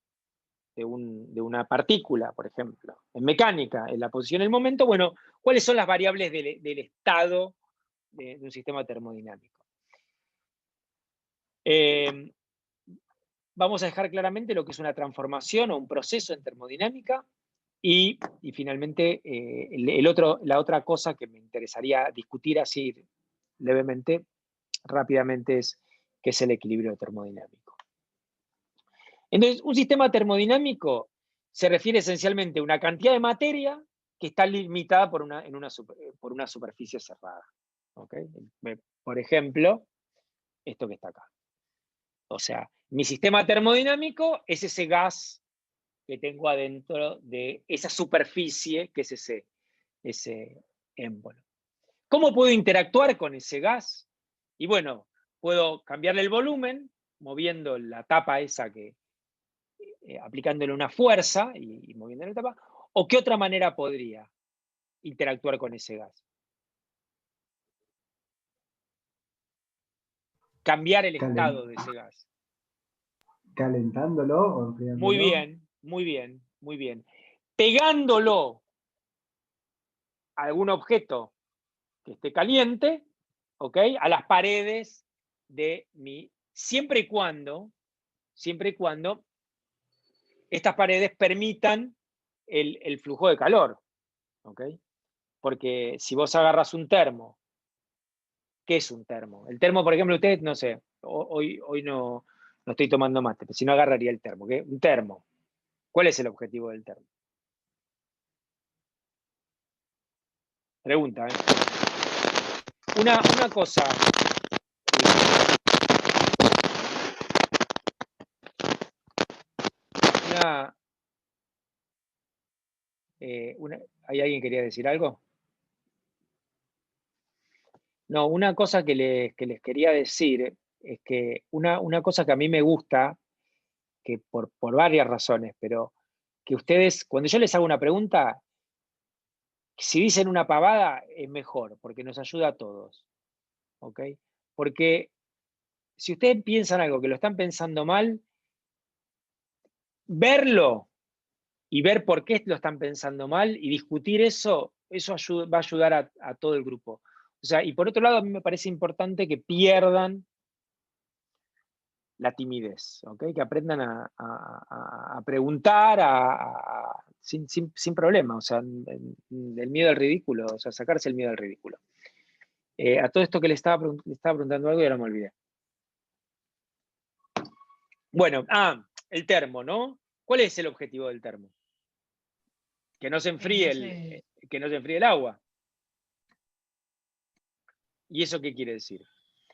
de una partícula, por ejemplo, en mecánica, en la posición, el momento, bueno, ¿cuáles son las variables del estado de un sistema termodinámico? vamos a dejar claramente lo que es una transformación o un proceso en termodinámica. Y finalmente, la otra cosa que me interesaría discutir así levemente, rápidamente, es qué es el equilibrio termodinámico. Entonces, un sistema termodinámico se refiere esencialmente a una cantidad de materia que está limitada por una superficie cerrada. ¿Okay? Por ejemplo, esto que está acá. O sea, mi sistema termodinámico es ese gas que tengo adentro de esa superficie que es ese émbolo. ¿Cómo puedo interactuar con ese gas? Y bueno, puedo cambiarle el volumen, moviendo la tapa esa aplicándole una fuerza y moviendo la tapa. ¿O qué otra manera podría interactuar con ese gas? Cambiar el estado de ese gas. ¿Calentándolo o enfriándolo? Muy bien, muy bien, muy bien. Pegándolo a algún objeto que esté caliente, ¿ok? A las paredes de siempre y cuando estas paredes permitan el flujo de calor, ¿ok? Porque si vos agarras un termo, ¿qué es un termo? El termo, por ejemplo, ustedes, no sé, hoy no estoy tomando mate, pero si no agarraría el termo. ¿Qué? Un termo. ¿Cuál es el objetivo del termo? Pregunta, ¿eh? Una cosa. ¿Hay alguien que quería decir algo? No, una cosa que les quería decir es que una cosa que a mí me gusta, que por varias razones, pero que ustedes, cuando yo les hago una pregunta, si dicen una pavada, es mejor, porque nos ayuda a todos. ¿Ok? Porque si ustedes piensan algo que lo están pensando mal, verlo y ver por qué lo están pensando mal y discutir eso va a ayudar a todo el grupo. O sea, y por otro lado, a mí me parece importante que pierdan la timidez, ¿ok? Que aprendan a preguntar sin problema, o sea, el miedo al ridículo, o sea, sacarse el miedo al ridículo. A todo esto que le estaba preguntando algo y ahora me olvidé. Bueno, el termo, ¿no? ¿Cuál es el objetivo del termo? Que no se enfríe el agua. ¿Y eso qué quiere decir?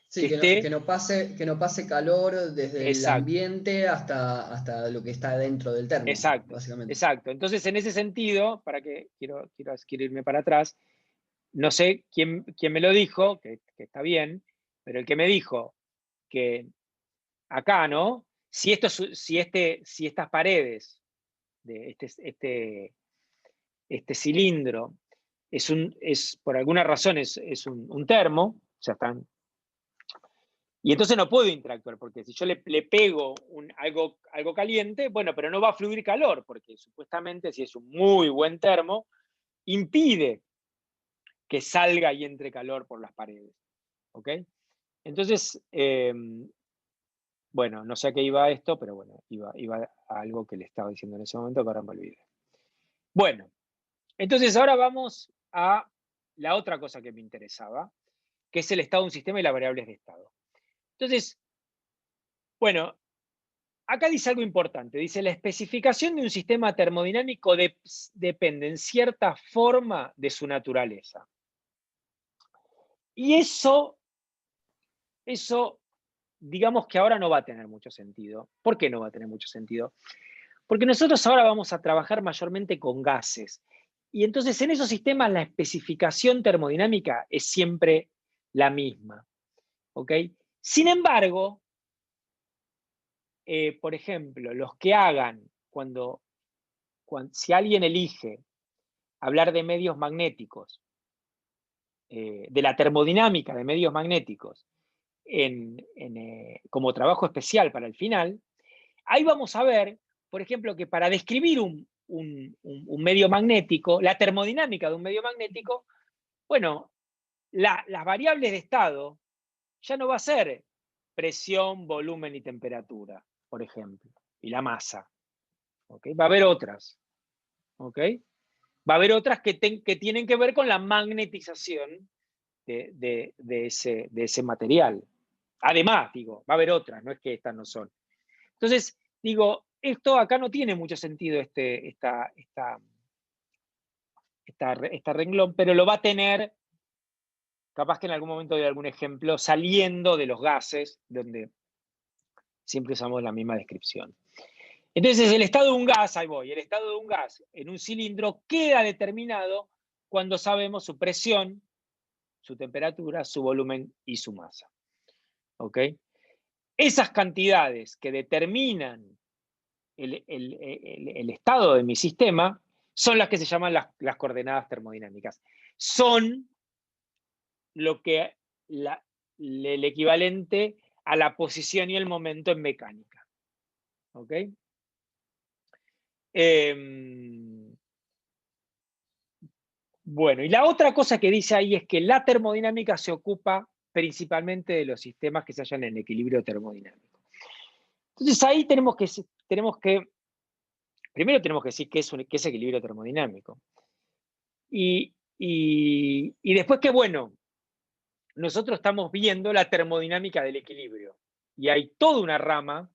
Sí, que no pase calor desde el ambiente hasta lo que está dentro del termo, básicamente. Exacto. Entonces, en ese sentido, quiero irme para atrás, no sé quién me lo dijo, que está bien, pero el que me dijo que acá, ¿no? Si estas paredes de este cilindro por alguna razón es un termo, o sea, y entonces no puedo interactuar, porque si yo le pego algo caliente, bueno, pero no va a fluir calor, porque supuestamente si es un muy buen termo, impide que salga y entre calor por las paredes. ¿Ok? Entonces, bueno, no sé a qué iba esto, pero bueno, iba a algo que le estaba diciendo en ese momento, que ahora me olvidé. Bueno, entonces ahora vamos a la otra cosa que me interesaba, que es el estado de un sistema y las variables de estado. Entonces, bueno, acá dice algo importante. Dice, la especificación de un sistema termodinámico depende en cierta forma de su naturaleza. Y eso, digamos que ahora no va a tener mucho sentido. ¿Por qué no va a tener mucho sentido? Porque nosotros ahora vamos a trabajar mayormente con gases. Y entonces en esos sistemas la especificación termodinámica es siempre la misma. ¿Ok? Sin embargo, por ejemplo, los que hagan, si alguien elige hablar de medios magnéticos, de la termodinámica de medios magnéticos, como trabajo especial para el final, ahí vamos a ver, por ejemplo, que para describir un medio magnético, la termodinámica de un medio magnético, bueno, las variables de estado ya no va a ser presión, volumen y temperatura. por ejemplo, y la masa. ¿Okay? Va a haber otras. ¿Okay? Va a haber otras que tienen que ver con la magnetización de ese material. Además, digo, va a haber otras, no es que estas no son. Entonces, digo, esto acá no tiene mucho sentido, esta renglón, pero lo va a tener, capaz que en algún momento doy algún ejemplo, saliendo de los gases, donde siempre usamos la misma descripción. Entonces, el estado de un gas, ahí voy, el estado de un gas en un cilindro queda determinado cuando sabemos su presión, su temperatura, su volumen y su masa. ¿Ok? Esas cantidades que determinan el estado de mi sistema son las que se llaman las coordenadas termodinámicas. Son lo que el equivalente a la posición y el momento en mecánica. ¿Ok? Bueno, y la otra cosa que dice ahí es que la termodinámica se ocupa principalmente de los sistemas que se hallan en equilibrio termodinámico. Entonces ahí tenemos que primero tenemos que decir qué es equilibrio termodinámico. Y después que, bueno, nosotros estamos viendo la termodinámica del equilibrio. Y hay toda una rama,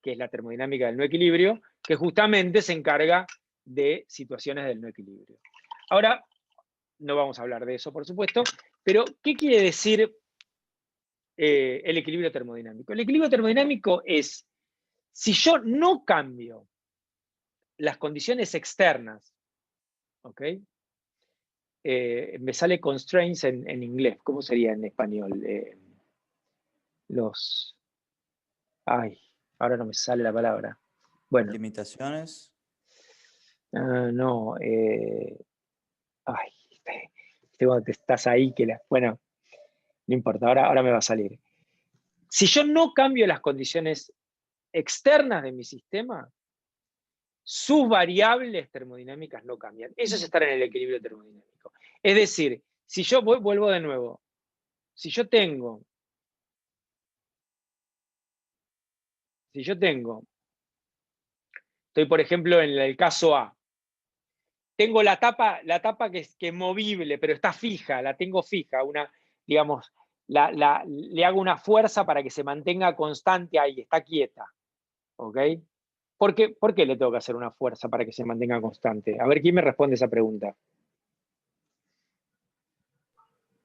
que es la termodinámica del no equilibrio, que justamente se encarga de situaciones del no equilibrio. Ahora, no vamos a hablar de eso, por supuesto, pero ¿qué quiere decir el equilibrio termodinámico? El equilibrio termodinámico es, si yo no cambio las condiciones externas, ¿ok? Me sale constraints en inglés, ¿cómo sería en español? Ay, ahora no me sale la palabra. Bueno. Limitaciones. No, ay, cuando te estás ahí, bueno, no importa, ahora me va a salir. Si yo no cambio las condiciones externas de mi sistema, sus variables termodinámicas no cambian. Eso es estar en el equilibrio termodinámico. Es decir, si yo vuelvo de nuevo, si yo tengo, estoy por ejemplo en el caso A, tengo la tapa que es movible, pero está fija, la tengo fija, digamos, le hago una fuerza para que se mantenga constante ahí, está quieta. ¿Ok? ¿Por qué le tengo que hacer una fuerza para que se mantenga constante? A ver, ¿quién me responde esa pregunta?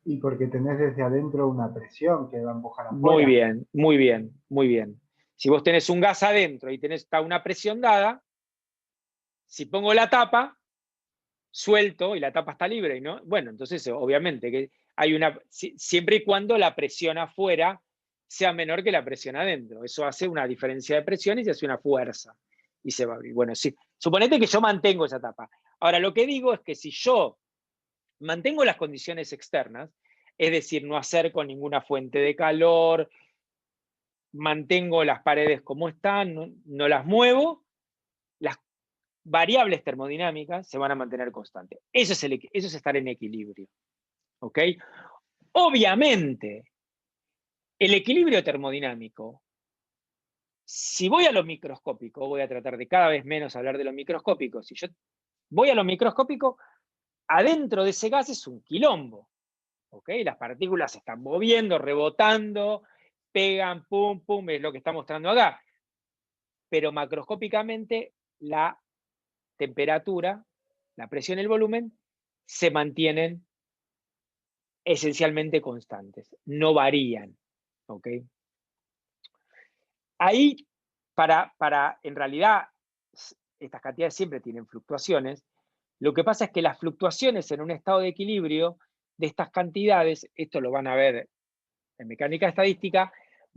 Y porque tenés desde adentro una presión que va a empujar afuera. Muy bien, muy bien, muy bien. Si vos tenés un gas adentro y está una presión dada, si pongo la tapa, suelto y la tapa está libre, ¿no? Bueno, entonces obviamente que hay siempre y cuando la presión afuera sea menor que la presión adentro. Eso hace una diferencia de presión y se hace una fuerza. Y se va a abrir. Bueno, sí. Suponete que yo mantengo esa tapa. Ahora, lo que digo es que si yo mantengo las condiciones externas, es decir, no acerco ninguna fuente de calor, mantengo las paredes como están, no las muevo, las variables termodinámicas se van a mantener constantes. Eso es estar en equilibrio. ¿Ok? Obviamente, el equilibrio termodinámico, si voy a lo microscópico, voy a tratar de cada vez menos hablar de lo microscópico. Si yo voy a lo microscópico, adentro de ese gas es un quilombo. ¿Ok? Las partículas se están moviendo, rebotando, pegan, pum, pum, es lo que está mostrando acá. Pero macroscópicamente la temperatura, la presión y el volumen se mantienen esencialmente constantes, no varían. ¿Ok? Ahí, en realidad, estas cantidades siempre tienen fluctuaciones. Lo que pasa es que las fluctuaciones en un estado de equilibrio de estas cantidades, esto lo van a ver en mecánica estadística,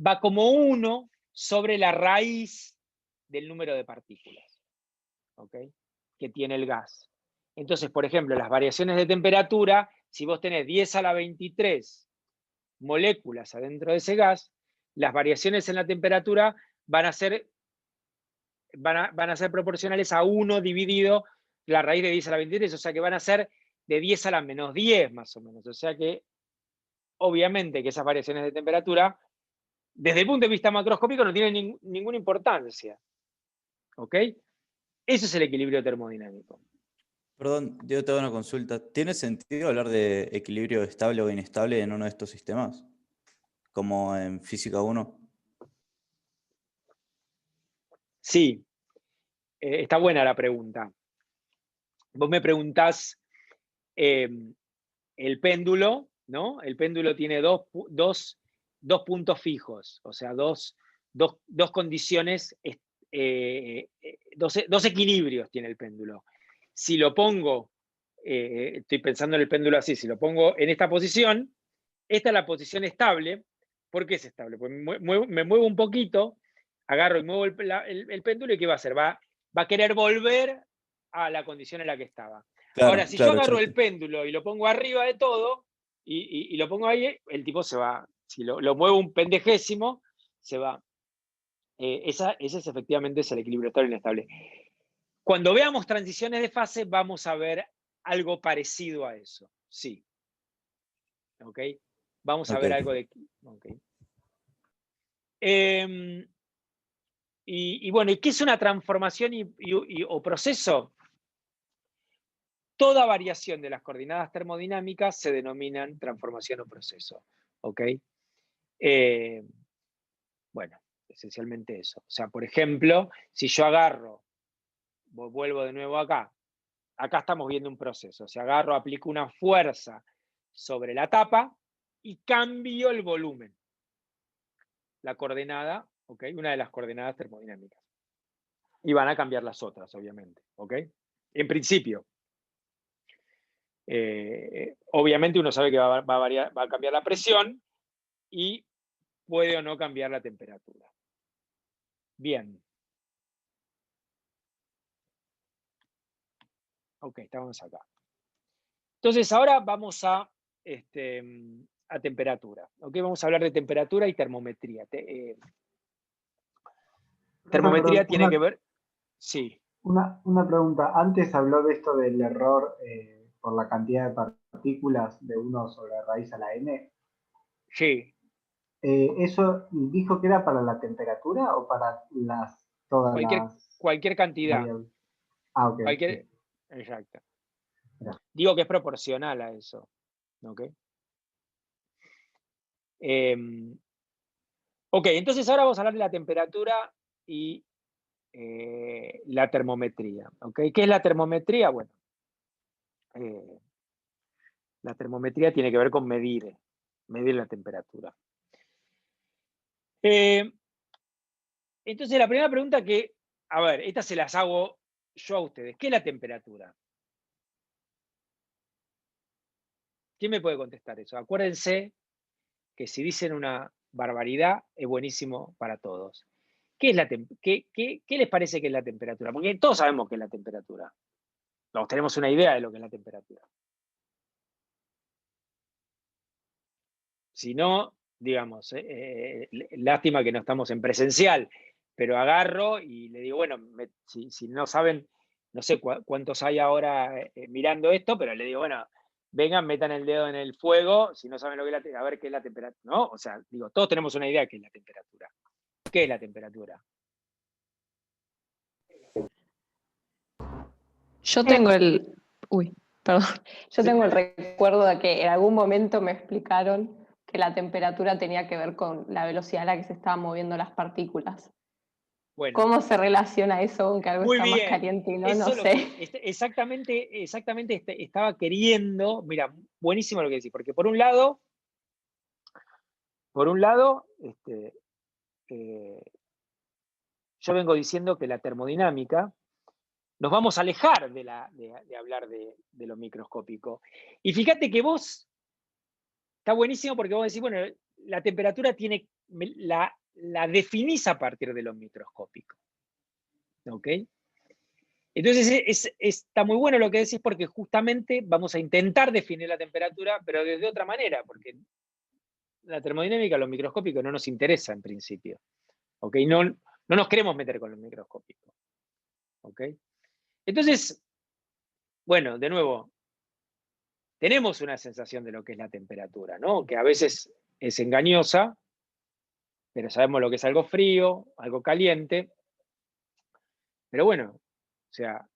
va como 1 sobre la raíz del número de partículas, ¿ok? Que tiene el gas. Entonces, por ejemplo, las variaciones de temperatura, si vos tenés 10 a la 23 moléculas adentro de ese gas, las variaciones en la temperatura van a ser proporcionales a 1 dividido la raíz de 10 a la 23, o sea que van a ser de 10 a la menos 10 más o menos. O sea que, obviamente, que esas variaciones de temperatura desde el punto de vista macroscópico no tiene ninguna importancia. ¿Ok? Eso es el equilibrio termodinámico. Perdón, Diego, te hago una consulta. ¿Tiene sentido hablar de equilibrio estable o inestable en uno de estos sistemas? Como en Física 1. Sí, está buena la pregunta. Vos me preguntás el péndulo, ¿no? El péndulo tiene dos puntos fijos, o sea, dos condiciones, dos equilibrios tiene el péndulo. Si lo pongo, estoy pensando en el péndulo así, si lo pongo en esta posición, esta es la posición estable. ¿Por qué es estable? Pues me muevo un poquito, agarro y muevo el péndulo, y ¿qué va a hacer? Va a querer volver a la condición en la que estaba. Claro, ahora, si claro, yo agarro exacto. el péndulo y lo pongo arriba de todo, y lo pongo ahí, el tipo se va. Si lo muevo un pendejésimo, se va. Ese efectivamente es el equilibrio estable e inestable. Cuando veamos transiciones de fase, vamos a ver algo parecido a eso. Sí. ¿Ok? Vamos a ver algo de... Okay. Y bueno, ¿y qué es una transformación o proceso? Toda variación de las coordenadas termodinámicas se denominan transformación o proceso. ¿Ok? Bueno, esencialmente eso. O sea, por ejemplo, si yo agarro, vuelvo de nuevo acá estamos viendo un proceso. O sea, agarro, aplico una fuerza sobre la tapa y cambio el volumen. La coordenada, ¿ok? Una de las coordenadas termodinámicas. Y van a cambiar las otras, obviamente, ¿ok? En principio. Obviamente uno sabe que va a cambiar la presión y puede o no cambiar la temperatura. Bien. Ok, estamos acá. Entonces ahora vamos a temperatura. ¿Ok? Vamos a hablar de temperatura y termometría. Termometría tiene que ver... Sí. Una pregunta. Antes habló de esto del error por la cantidad de partículas de 1 sobre raíz a la n. Sí. ¿Eso dijo que era para la temperatura o para cualquier cantidad? Variables? Ah, ok. Cualquier... Exacto. Digo que es proporcional a eso. ¿Ok? Ok, entonces ahora vamos a hablar de la temperatura y la termometría. ¿Ok? ¿Qué es la termometría? Bueno, la termometría tiene que ver con medir la temperatura. Entonces la primera pregunta que, a ver, estas se las hago yo a ustedes. ¿Qué es la temperatura? ¿Quién me puede contestar eso? Acuérdense que si dicen una barbaridad es buenísimo para todos. ¿Qué les parece que es la temperatura? Porque todos sabemos qué es la temperatura. Todos tenemos una idea de lo que es la temperatura. Si no, digamos, lástima que no estamos en presencial, pero agarro y le digo, bueno, si no saben, no sé cuántos hay ahora mirando esto, pero le digo, bueno, vengan, metan el dedo en el fuego, si no saben lo que es a ver qué es la temperatura, ¿no? O sea, digo, todos tenemos una idea de qué es la temperatura. ¿Qué es la temperatura? Yo tengo Yo tengo el recuerdo de que en algún momento me explicaron que la temperatura tenía que ver con la velocidad a la que se estaban moviendo las partículas. Bueno, ¿cómo se relaciona eso con que algo está más caliente y no? No sé. Exactamente estaba queriendo, mira, buenísimo lo que decís, porque por un lado, yo vengo diciendo que la termodinámica, nos vamos a alejar de hablar de lo microscópico. Y fíjate que vos, está buenísimo porque vos decís, bueno, la temperatura la definís a partir de lo microscópico. ¿Ok? Entonces está muy bueno lo que decís porque justamente vamos a intentar definir la temperatura, pero de otra manera, porque la termodinámica, lo microscópico no nos interesa en principio. ¿Ok? No nos queremos meter con lo microscópico. ¿Ok? Entonces, bueno, de nuevo, tenemos una sensación de lo que es la temperatura, ¿no? Que a veces es engañosa, pero sabemos lo que es algo frío, algo caliente. Pero bueno, o sea,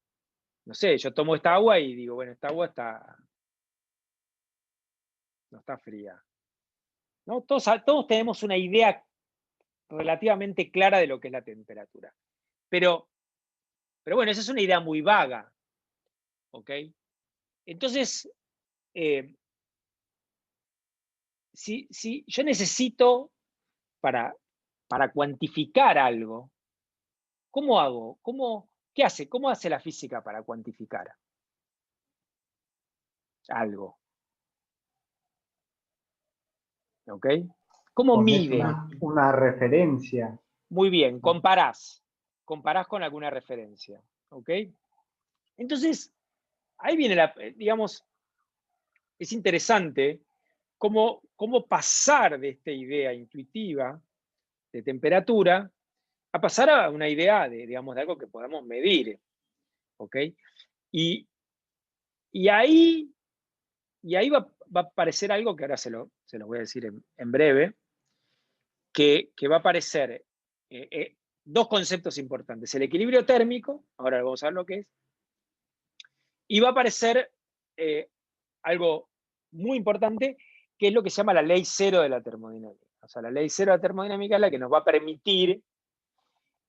no sé, yo tomo esta agua y digo, bueno, esta agua no está fría. ¿No? Todos tenemos una idea relativamente clara de lo que es la temperatura. Pero bueno, esa es una idea muy vaga. ¿Ok? Entonces, si yo necesito para cuantificar algo, ¿cómo hago? ¿Qué hace? ¿Cómo hace la física para cuantificar algo? ¿Ok? ¿Cómo mide? Una referencia. Muy bien, comparás con alguna referencia. ¿Ok? Entonces, ahí viene digamos, es interesante cómo pasar de esta idea intuitiva de temperatura a pasar a una idea digamos, de algo que podamos medir. ¿Ok? Y ahí va a aparecer algo que ahora se lo voy a decir en breve, que va a aparecer dos conceptos importantes. El equilibrio térmico, ahora vamos a ver lo que es, y va a aparecer algo muy importante, que es lo que se llama la ley cero de la termodinámica. O sea, la ley cero de la termodinámica es la que nos va a permitir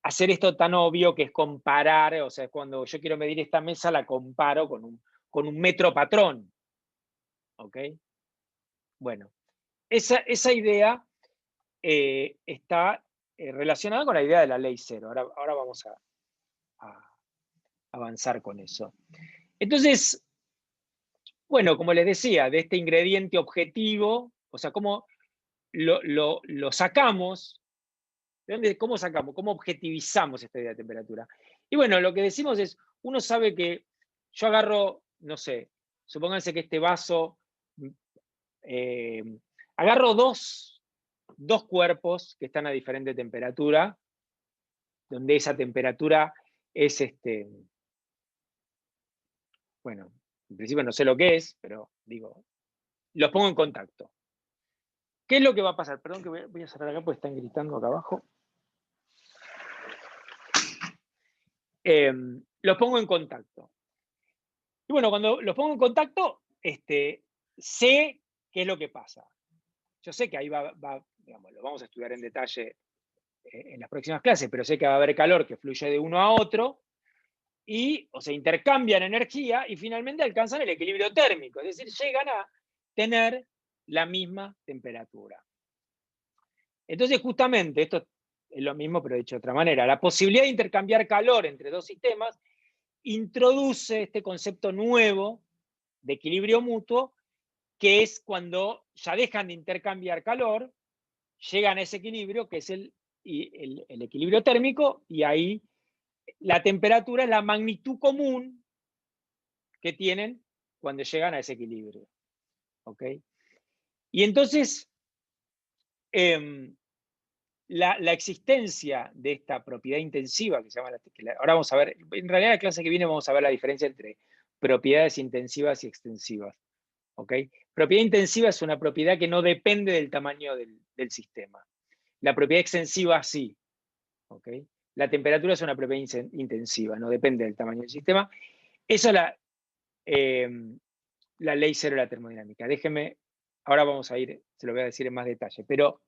hacer esto tan obvio que es comparar, o sea, cuando yo quiero medir esta mesa, la comparo con un metro patrón. ¿Ok? Bueno, esa idea está relacionada con la idea de la ley cero. Ahora vamos a avanzar con eso. Entonces, bueno, como les decía, de este ingrediente objetivo, o sea, ¿cómo lo sacamos? ¿Cómo sacamos? ¿Cómo objetivizamos esta idea de temperatura? Y bueno, lo que decimos es, uno sabe que yo agarro, no sé, supónganse que este vaso, agarro dos cuerpos que están a diferente temperatura, donde esa temperatura es, bueno, en principio no sé lo que es, pero digo, los pongo en contacto. ¿Qué es lo que va a pasar? Perdón que voy a cerrar acá porque están gritando acá abajo. Los pongo en contacto. Y bueno, cuando los pongo en contacto, sé qué es lo que pasa. Yo sé que ahí digamos, lo vamos a estudiar en detalle en las próximas clases, pero sé que va a haber calor que fluye de uno a otro, o se intercambian energía y finalmente alcanzan el equilibrio térmico, es decir, llegan a tener la misma temperatura. Entonces, justamente, esto es lo mismo, pero dicho de otra manera, la posibilidad de intercambiar calor entre dos sistemas introduce este concepto nuevo de equilibrio mutuo, que es cuando ya dejan de intercambiar calor, llegan a ese equilibrio, que es el equilibrio térmico, y ahí la temperatura es la magnitud común que tienen cuando llegan a ese equilibrio. ¿Ok? Y entonces, la existencia de esta propiedad intensiva, que se llama, ahora vamos a ver, en realidad la clase que viene vamos a ver la diferencia entre propiedades intensivas y extensivas. ¿Ok? Propiedad intensiva es una propiedad que no depende del tamaño del sistema. La propiedad extensiva sí. ¿Ok? La temperatura es una propiedad intensiva, no depende del tamaño del sistema. Eso es la ley cero de la termodinámica. Déjenme, ahora vamos a ir, se lo voy a decir en más detalle, pero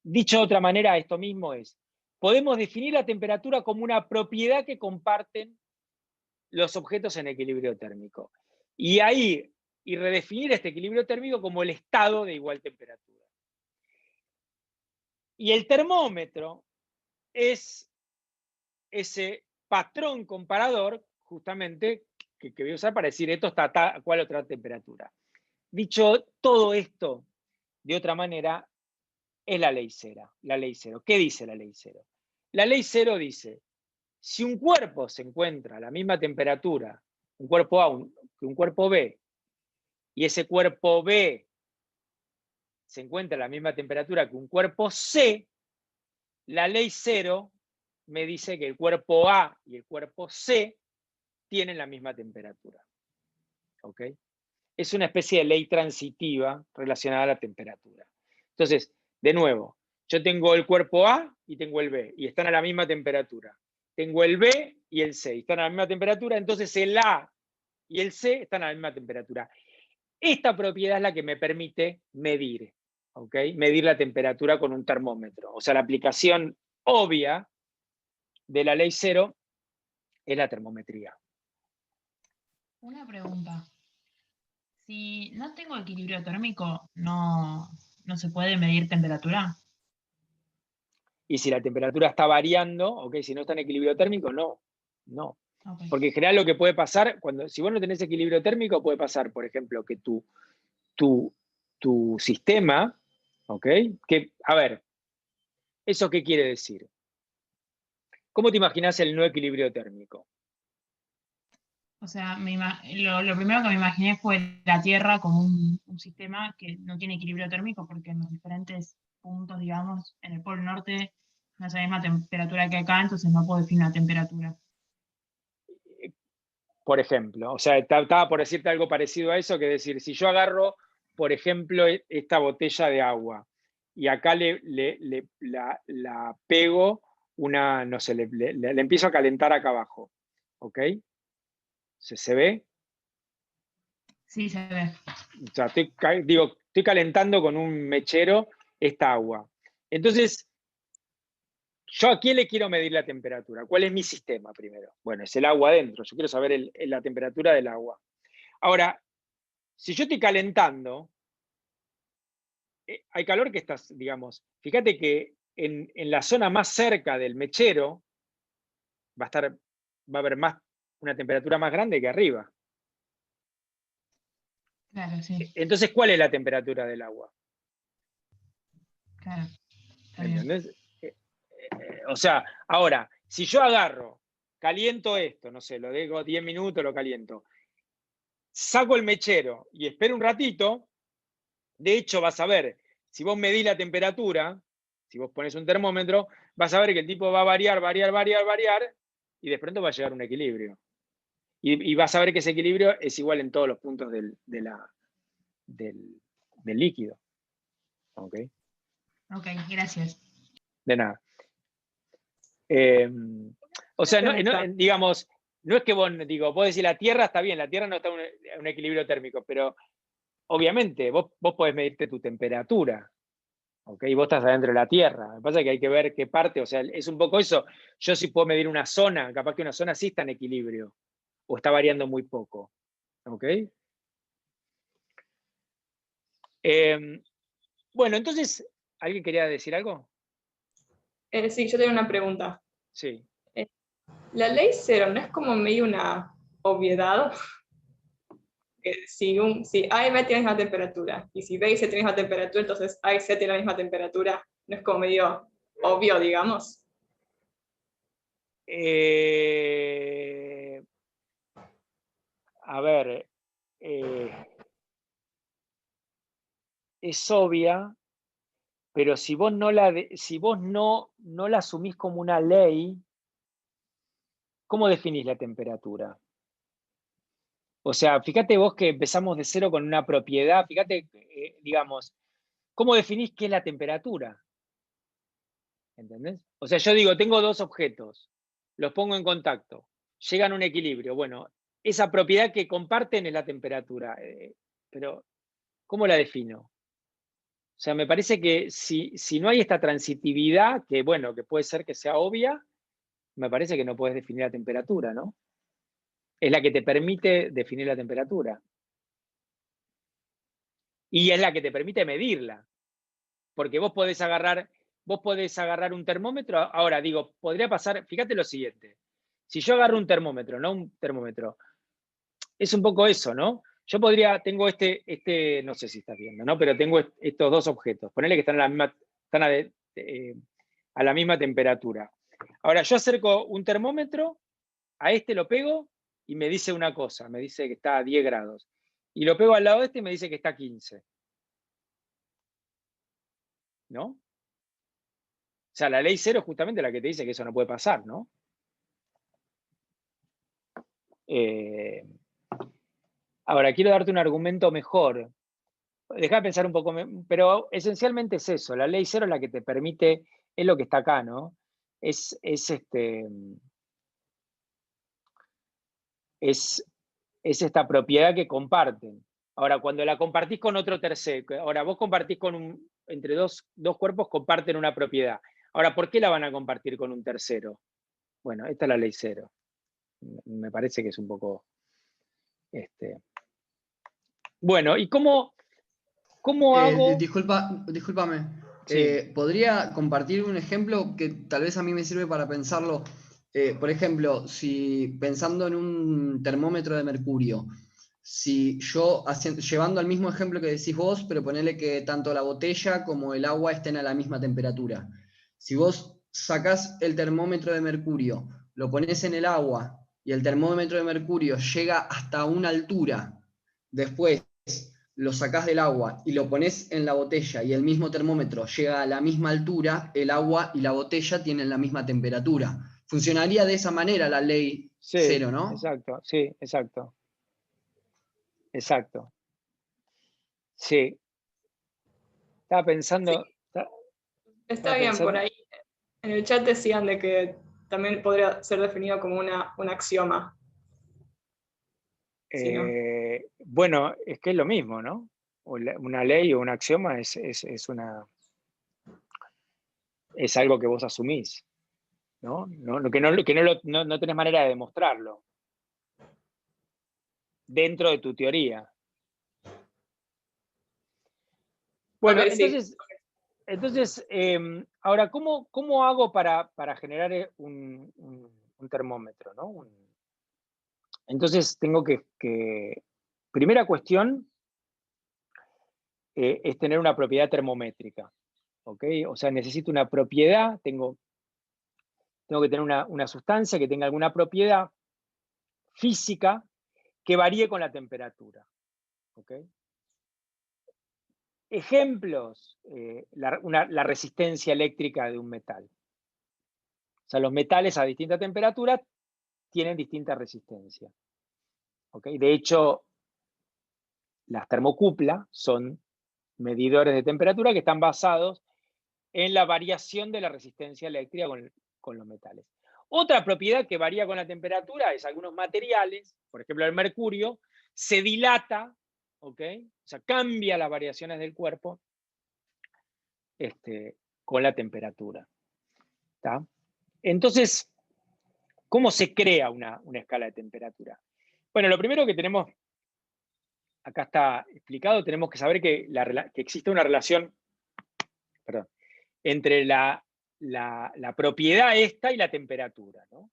dicho de otra manera, esto mismo es, podemos definir la temperatura como una propiedad que comparten los objetos en equilibrio térmico. Y redefinir este equilibrio térmico como el estado de igual temperatura. Y el termómetro es ese patrón comparador, justamente, que voy a usar para decir esto está a cuál otra temperatura. Dicho todo esto, de otra manera, es la ley cero. ¿Qué dice la ley cero? La ley cero dice, si un cuerpo se encuentra a la misma temperatura, un cuerpo A que un cuerpo B, y ese cuerpo B se encuentra a la misma temperatura que un cuerpo C, la ley cero me dice que el cuerpo A y el cuerpo C tienen la misma temperatura. ¿Ok? Es una especie de ley transitiva relacionada a la temperatura. Entonces, De nuevo, yo tengo el cuerpo A y tengo el B, y están a la misma temperatura. Tengo el B y el C, y están a la misma temperatura, entonces el A y el C están a la misma temperatura. Esta propiedad es la que me permite medir, ¿ok? Medir la temperatura con un termómetro. O sea, la aplicación obvia de la ley cero es la termometría. Una pregunta. Si no tengo equilibrio térmico, ¿no se puede medir temperatura? Y si la temperatura está variando, ¿ok? Si no está en equilibrio térmico, no. No. Okay. Porque en general lo que puede pasar, si vos no tenés equilibrio térmico, puede pasar, por ejemplo, que tu sistema, ¿ok? Que, a ver, ¿eso qué quiere decir? ¿Cómo te imaginás el no equilibrio térmico? O sea, lo primero que me imaginé fue la Tierra como un sistema que no tiene equilibrio térmico porque en los diferentes puntos, digamos, en el Polo Norte no es la misma temperatura que acá, entonces no puedo definir una temperatura. Por ejemplo, o sea, estaba por decirte algo parecido a eso, que decir, si yo agarro, por ejemplo, esta botella de agua y acá la pego una, no sé, le empiezo a calentar acá abajo, ¿ok? ¿Se ve? Sí, se ve. O sea, estoy calentando con un mechero esta agua. Entonces, ¿yo a quién le quiero medir la temperatura? ¿Cuál es mi sistema primero? Bueno, es el agua adentro. Yo quiero saber la temperatura del agua. Ahora, si yo estoy calentando, hay calor que estás, digamos, fíjate que en la zona más cerca del mechero va a haber una temperatura más grande que arriba. Claro, sí. Entonces, ¿cuál es la temperatura del agua? Claro. ¿Entendés? O sea, ahora, si yo agarro, caliento esto, no sé, lo dejo 10 minutos, lo caliento, saco el mechero y espero un ratito, de hecho vas a ver, si vos medís la temperatura, si vos pones un termómetro, vas a ver que el tipo va a variar, y de pronto va a llegar a un equilibrio. Y vas a ver que ese equilibrio es igual en todos los puntos del líquido. ¿Ok? Ok, gracias. De nada. O sea, digamos, no es que vos decís la Tierra está bien, la Tierra no está en un equilibrio térmico, pero obviamente vos podés medirte tu temperatura, ¿ok? Vos estás adentro de la Tierra. Lo que pasa es que hay que ver qué parte, o sea, es un poco eso. Yo sí puedo medir una zona, capaz que una zona sí está en equilibrio, o está variando muy poco, ¿ok? Bueno, entonces, ¿alguien quería decir algo? Sí, yo tengo una pregunta. Sí. La ley cero no es como medio una obviedad. Si A y B tienen la misma temperatura, y si B y C tienen la misma temperatura, entonces A y C tienen la misma temperatura. No es como medio obvio, digamos. A ver, es obvia, pero si vos no la asumís como una ley, ¿cómo definís la temperatura? O sea, fíjate vos que empezamos de cero con una propiedad, fíjate, digamos, ¿cómo definís qué es la temperatura? ¿Entendés? O sea, yo digo, tengo dos objetos, los pongo en contacto, llegan a un equilibrio. Bueno, esa propiedad que comparten es la temperatura, pero ¿cómo la defino? O sea, me parece que si no hay esta transitividad, que bueno, que puede ser que sea obvia, me parece que no puedes definir la temperatura, ¿no? Es la que te permite definir la temperatura. Y es la que te permite medirla. Porque vos podés agarrar un termómetro. Ahora, digo, podría pasar, fíjate lo siguiente. Si yo agarro un termómetro, no un termómetro, es un poco eso, ¿no? Yo tengo no sé si estás viendo, ¿no? Pero tengo estos dos objetos. Ponele que están a la misma temperatura. Ahora, yo acerco un termómetro, a este lo pego y me dice una cosa, me dice que está a 10 grados. Y lo pego al lado de este y me dice que está a 15. ¿No? O sea, la ley cero es justamente la que te dice que eso no puede pasar, ¿no? Ahora, quiero darte un argumento mejor. Dejá de pensar un poco, pero esencialmente es eso, la ley cero es la que te permite, es lo que está acá, ¿no? Es esta propiedad que comparten. Ahora, cuando la compartís con otro tercero, ahora vos compartís entre dos cuerpos comparten una propiedad. Ahora, ¿por qué la van a compartir con un tercero? Bueno, esta es la ley cero. Me parece que es un poco... Bueno, ¿y cómo hago? Discúlpame. Sí. ¿Podría compartir un ejemplo que tal vez a mí me sirve para pensarlo? Por ejemplo, si pensando en un termómetro de mercurio, si yo, llevando al mismo ejemplo que decís vos, pero ponele que tanto la botella como el agua estén a la misma temperatura. Si vos sacás el termómetro de mercurio, lo pones en el agua y el termómetro de mercurio llega hasta una altura, después lo sacás del agua y lo pones en la botella y el mismo termómetro llega a la misma altura, el agua y la botella tienen la misma temperatura. Funcionaría de esa manera la ley cero, ¿no? Exacto, sí, exacto. Exacto. Sí. Estaba pensando... Sí. Está bien, por ahí. En el chat decían de que también podría ser definido como un axioma. ¿Sí, no? Bueno, es que es lo mismo, ¿no? Una ley o un axioma es algo que vos asumís, ¿no? Que no tenés manera de demostrarlo dentro de tu teoría. Bueno, okay, entonces ahora, ¿cómo hago para generar un termómetro, ¿no? Entonces tengo que primera cuestión es tener una propiedad termométrica, ¿ok? O sea, necesito una propiedad, tengo que tener una sustancia que tenga alguna propiedad física que varíe con la temperatura, ¿ok? Ejemplos, la resistencia eléctrica de un metal. O sea, los metales a distinta temperatura tienen distinta resistencia. ¿Okay? De hecho, las termocuplas son medidores de temperatura que están basados en la variación de la resistencia eléctrica con los metales. Otra propiedad que varía con la temperatura es algunos materiales, por ejemplo el mercurio, se dilata, ¿ok? O sea, cambia las variaciones del cuerpo con la temperatura. ¿Tá? Entonces, ¿cómo se crea una escala de temperatura? Bueno, lo primero que tenemos, acá está explicado, tenemos que saber que existe una relación entre la propiedad esta y la temperatura, ¿no?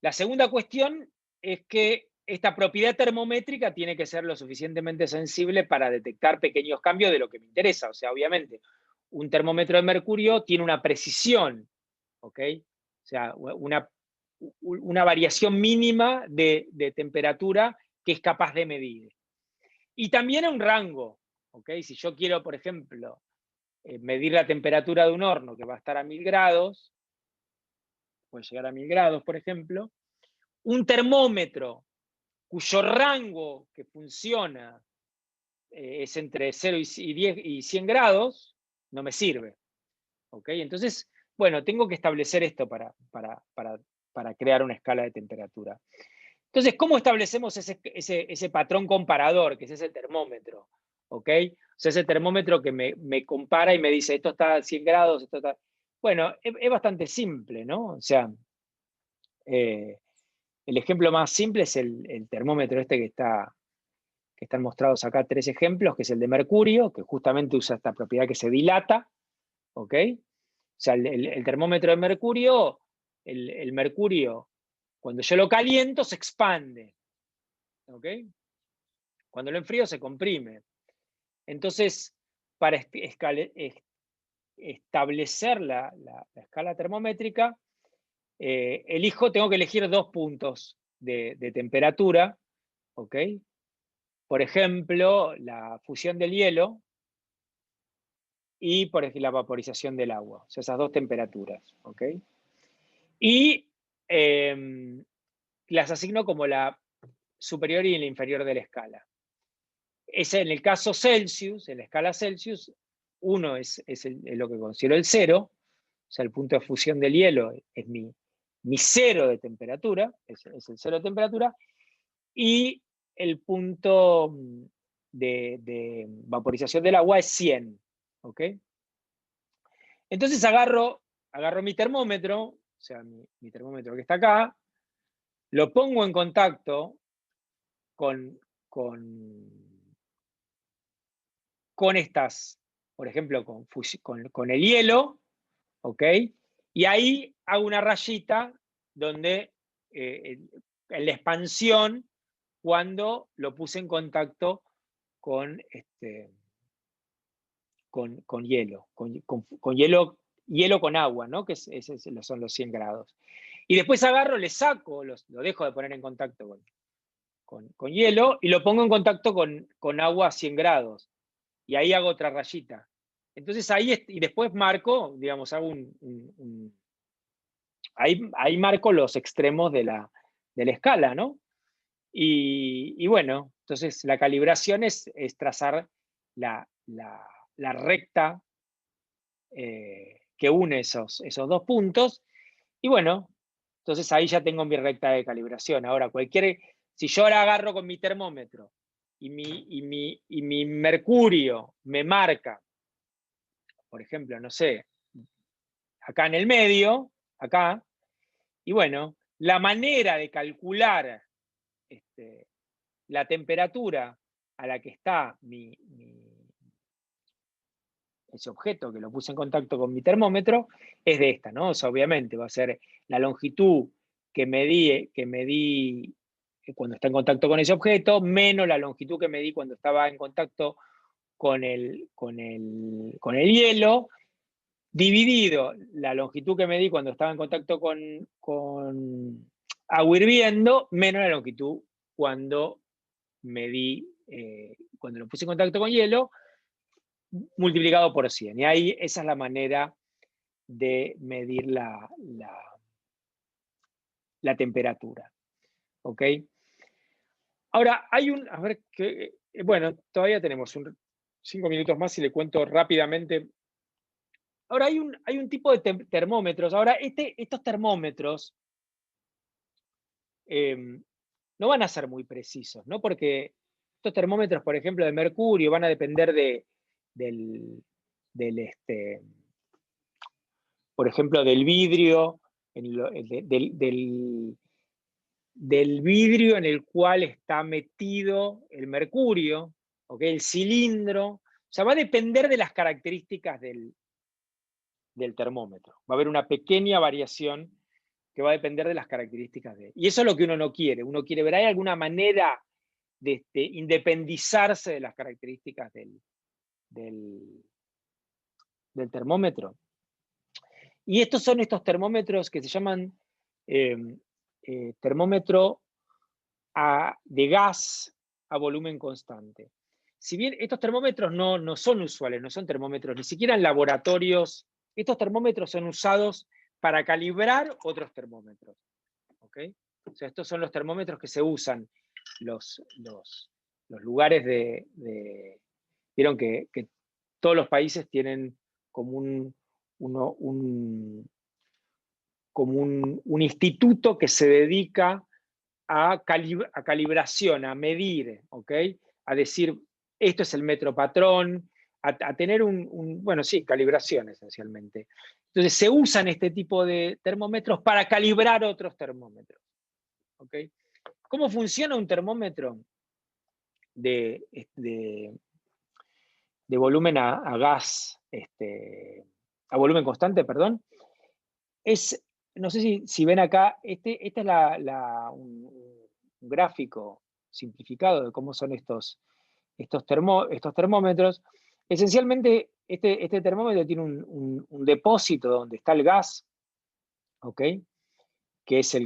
La segunda cuestión es que esta propiedad termométrica tiene que ser lo suficientemente sensible para detectar pequeños cambios de lo que me interesa. O sea, obviamente, un termómetro de mercurio tiene una precisión, ¿ok? O sea, una variación mínima de temperatura que es capaz de medir. Y también un rango, ¿ok? Si yo quiero, por ejemplo, medir la temperatura de un horno que va a estar a 1000 grados, puede llegar a 1000 grados, por ejemplo, un termómetro cuyo rango que funciona es entre 0 y 100 grados, no me sirve. ¿Ok? Entonces, bueno, tengo que establecer esto para crear una escala de temperatura. Entonces, ¿cómo establecemos ese patrón comparador, que es ese termómetro? ¿Ok? O sea, ese termómetro que me compara y me dice, esto está a 100 grados, esto está... Bueno, es bastante simple, ¿no? O sea, el ejemplo más simple es el termómetro este que están mostrados acá 3 ejemplos, que es el de mercurio, que justamente usa esta propiedad que se dilata, ¿ok? O sea, el termómetro de mercurio, el mercurio, cuando yo lo caliento, se expande, ¿ok? Cuando lo enfrío, se comprime. Entonces, para establecer la escala termométrica, tengo que elegir 2 puntos de temperatura, ¿ok? Por ejemplo, la fusión del hielo y por ejemplo, la vaporización del agua. O sea, esas 2 temperaturas, ¿ok? Y las asigno como la superior y la inferior de la escala. en el caso Celsius, en la escala Celsius, 1 es lo que considero el 0, o sea, el punto de fusión del hielo es mi 0 de temperatura, es el 0 de temperatura, y el punto de vaporización del agua es 100, ¿ok? Entonces agarro mi termómetro, o sea, mi termómetro que está acá, lo pongo en contacto con estas, por ejemplo, con el hielo, ¿ok? Y ahí hago una rayita donde en la expansión, cuando lo puse en contacto con hielo, con hielo con agua, ¿no? Que son los 100 grados. Y después agarro, le saco, lo dejo de poner en contacto con hielo y lo pongo en contacto con agua a 100 grados. Y ahí hago otra rayita. Entonces ahí, y después marco, digamos, hago ahí marco los extremos de la escala, ¿no? Y bueno, entonces la calibración es trazar la recta que une esos dos puntos. Y bueno, entonces ahí ya tengo mi recta de calibración. Ahora, si yo ahora agarro con mi termómetro y mi mercurio me marca, por ejemplo, no sé, acá en el medio, acá, y bueno, la manera de calcular la temperatura a la que está ese objeto que lo puse en contacto con mi termómetro es de esta, ¿no? O sea, obviamente va a ser la longitud que medí cuando está en contacto con ese objeto, menos la longitud que medí cuando estaba en contacto con el hielo, dividido la longitud que medí cuando estaba en contacto con agua hirviendo, menos la longitud cuando cuando lo puse en contacto con hielo, multiplicado por 100. Y ahí esa es la manera de medir la temperatura. ¿Ok? Ahora, a ver, bueno, todavía tenemos 5 minutos más y le cuento rápidamente. Ahora, hay un tipo de termómetros. Ahora, estos termómetros no van a ser muy precisos, ¿no? Porque estos termómetros, por ejemplo, de mercurio, van a depender por ejemplo, del vidrio, del vidrio en el cual está metido el mercurio, ¿okay? El cilindro. O sea, va a depender de las características del termómetro. Va a haber una pequeña variación que va a depender de las características de él. Y eso es lo que uno no quiere. Uno quiere ver, ¿hay alguna manera de independizarse de las características del termómetro? Y estos son estos termómetros que se llaman termómetro de gas a volumen constante. Si bien estos termómetros no son usuales, no son termómetros, ni siquiera en laboratorios, estos termómetros son usados para calibrar otros termómetros. ¿Okay? O sea, estos son los termómetros que se usan, los lugares vieron que todos los países tienen como un instituto que se dedica a calibración, a medir, ¿ok? A decir, esto es el metro patrón, a tener bueno, sí, calibración esencialmente. Entonces se usan este tipo de termómetros para calibrar otros termómetros, ¿ok? ¿Cómo funciona un termómetro de volumen a gas, a volumen constante, perdón? No sé si ven acá, este es un gráfico simplificado de cómo son estos termómetros. Esencialmente, este termómetro tiene un depósito donde está el gas, ¿ok? Que es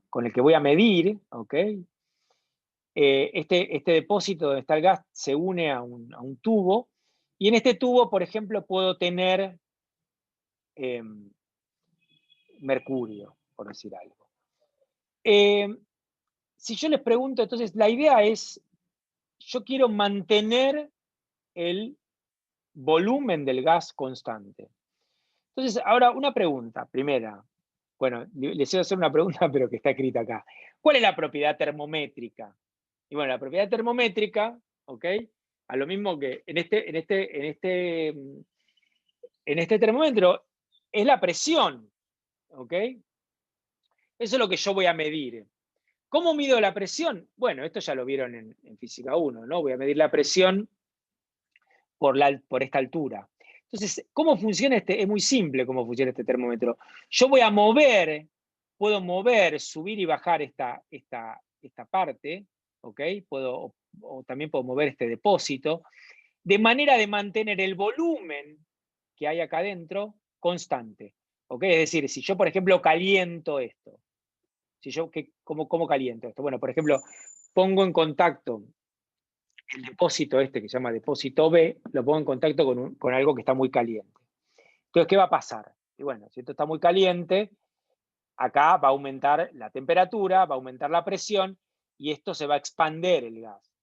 con el que voy a medir, ¿ok? Este depósito donde está el gas se une a un tubo, y en este tubo, por ejemplo, puedo tener mercurio, por decir algo. Si yo les pregunto, entonces, la idea es yo quiero mantener el volumen del gas constante. Entonces, ahora una pregunta, primera. Bueno, les voy a hacer una pregunta, pero que está escrita acá. ¿Cuál es la propiedad termométrica? Y bueno, la propiedad termométrica, ¿ok? A lo mismo que en este termómetro, es la presión, ¿ok? Eso es lo que yo voy a medir. ¿Cómo mido la presión? Bueno, esto ya lo vieron en Física 1, ¿no? Voy a medir la presión por esta altura. Entonces, ¿cómo funciona este? Es muy simple cómo funciona este termómetro. Yo voy a mover, puedo mover, subir y bajar esta parte, ¿ok? O también puedo mover este depósito, de manera de mantener el volumen que hay acá adentro constante, ¿ok? Es decir, si yo, por ejemplo, caliento esto, ¿cómo caliento esto? Bueno, por ejemplo, pongo en contacto el depósito este que se llama depósito B, lo pongo en contacto con algo que está muy caliente. Entonces, ¿qué va a pasar? Y bueno, si esto está muy caliente, acá va a aumentar la temperatura, va a aumentar la presión, y esto se va a expander el gas.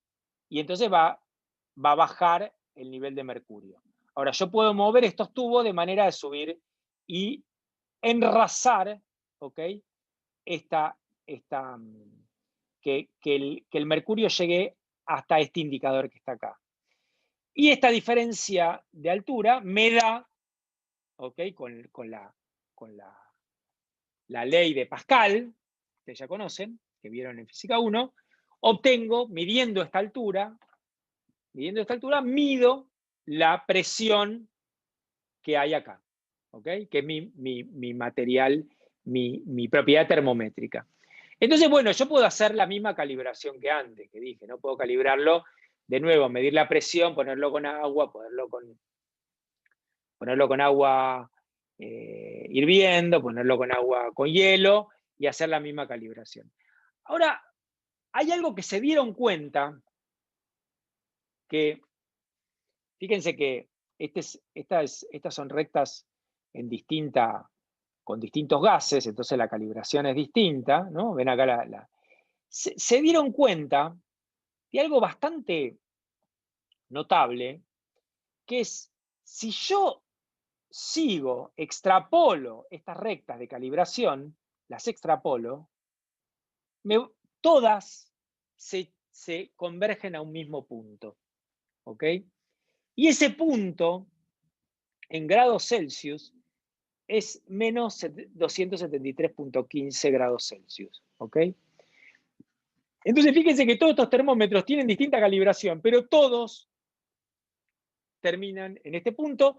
Y entonces va a bajar el nivel de mercurio. Ahora, yo puedo mover estos tubos de manera de subir y enrasar, ¿ok? Que el mercurio llegue hasta este indicador que está acá. Y esta diferencia de altura me da, ¿ok? Con la ley de Pascal, que ya conocen, que vieron en Física 1, obtengo, midiendo esta altura, mido la presión que hay acá, ¿ok? Que es mi material, mi propiedad termométrica. Entonces, bueno, yo puedo hacer la misma calibración que antes, que dije, ¿no? Puedo calibrarlo, de nuevo, medir la presión, ponerlo con agua, ponerlo con agua hirviendo, ponerlo con agua con hielo y hacer la misma calibración. Ahora, hay algo que se dieron cuenta, que fíjense que estas son rectas con distintos gases, entonces la calibración es distinta, ¿no? Ven acá se dieron cuenta de algo bastante notable, que es, si yo extrapolo estas rectas de calibración, las extrapolo, todas se convergen a un mismo punto, ¿ok? Y ese punto, en grados Celsius, es menos 273.15 grados Celsius, ¿ok? Entonces fíjense que todos estos termómetros tienen distinta calibración, pero todos terminan en este punto,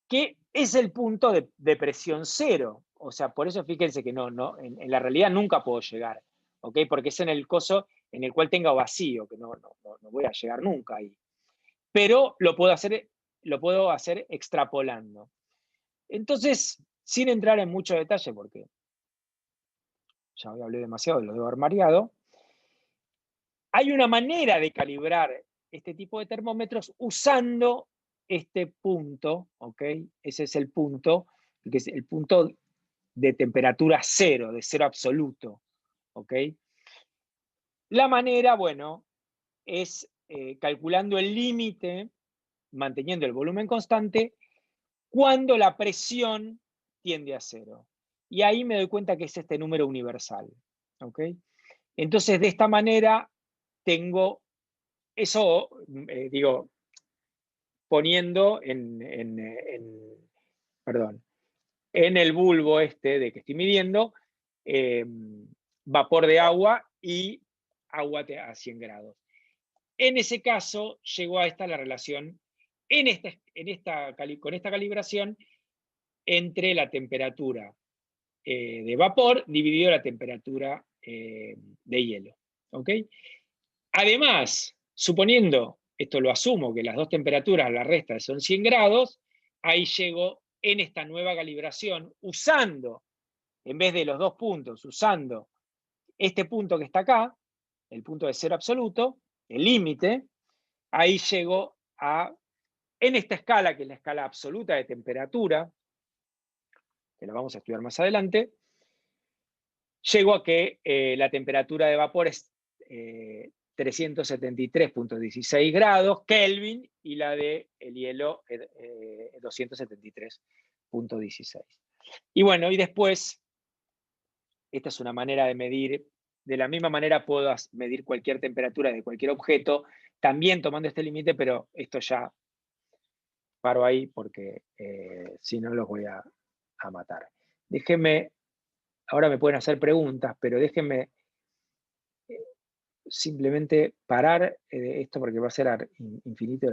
que es el punto de presión cero. O sea, por eso fíjense que en la realidad nunca puedo llegar, ¿ok? Porque es en el coso en el cual tenga vacío, que no voy a llegar nunca ahí. Pero lo puedo hacer extrapolando. Entonces, sin entrar en mucho detalle, porque ya hablé demasiado, lo debo haber mareado, hay una manera de calibrar este tipo de termómetros usando este punto, ¿ok? Ese es el punto, que es el punto de temperatura cero, de cero absoluto, ¿ok? La manera, bueno, es calculando el límite, manteniendo el volumen constante, cuando la presión tiende a cero. Y ahí me doy cuenta que es este número universal, ¿ok? Entonces, de esta manera, tengo eso, poniendo en el bulbo este de que estoy midiendo, vapor de agua y agua a 100 grados. En ese caso, llegó a esta la relación, con esta calibración, entre la temperatura de vapor dividido la temperatura de hielo. ¿Ok? Además, suponiendo, esto lo asumo, que las dos temperaturas a la resta son 100 grados, ahí llego en esta nueva calibración, usando, en vez de los dos puntos, usando este punto que está acá, el punto de cero absoluto, el límite, ahí llego en esta escala, que es la escala absoluta de temperatura, que la vamos a estudiar más adelante, llego a que la temperatura de vapor 373.16 grados Kelvin y la de el hielo 273.16. Y bueno, y después, esta es una manera de medir, de la misma manera puedo medir cualquier temperatura de cualquier objeto, también tomando este límite, pero esto ya paro ahí porque si no los voy a matar. Déjenme, ahora me pueden hacer preguntas, pero déjenme simplemente parar esto porque va a ser infinito.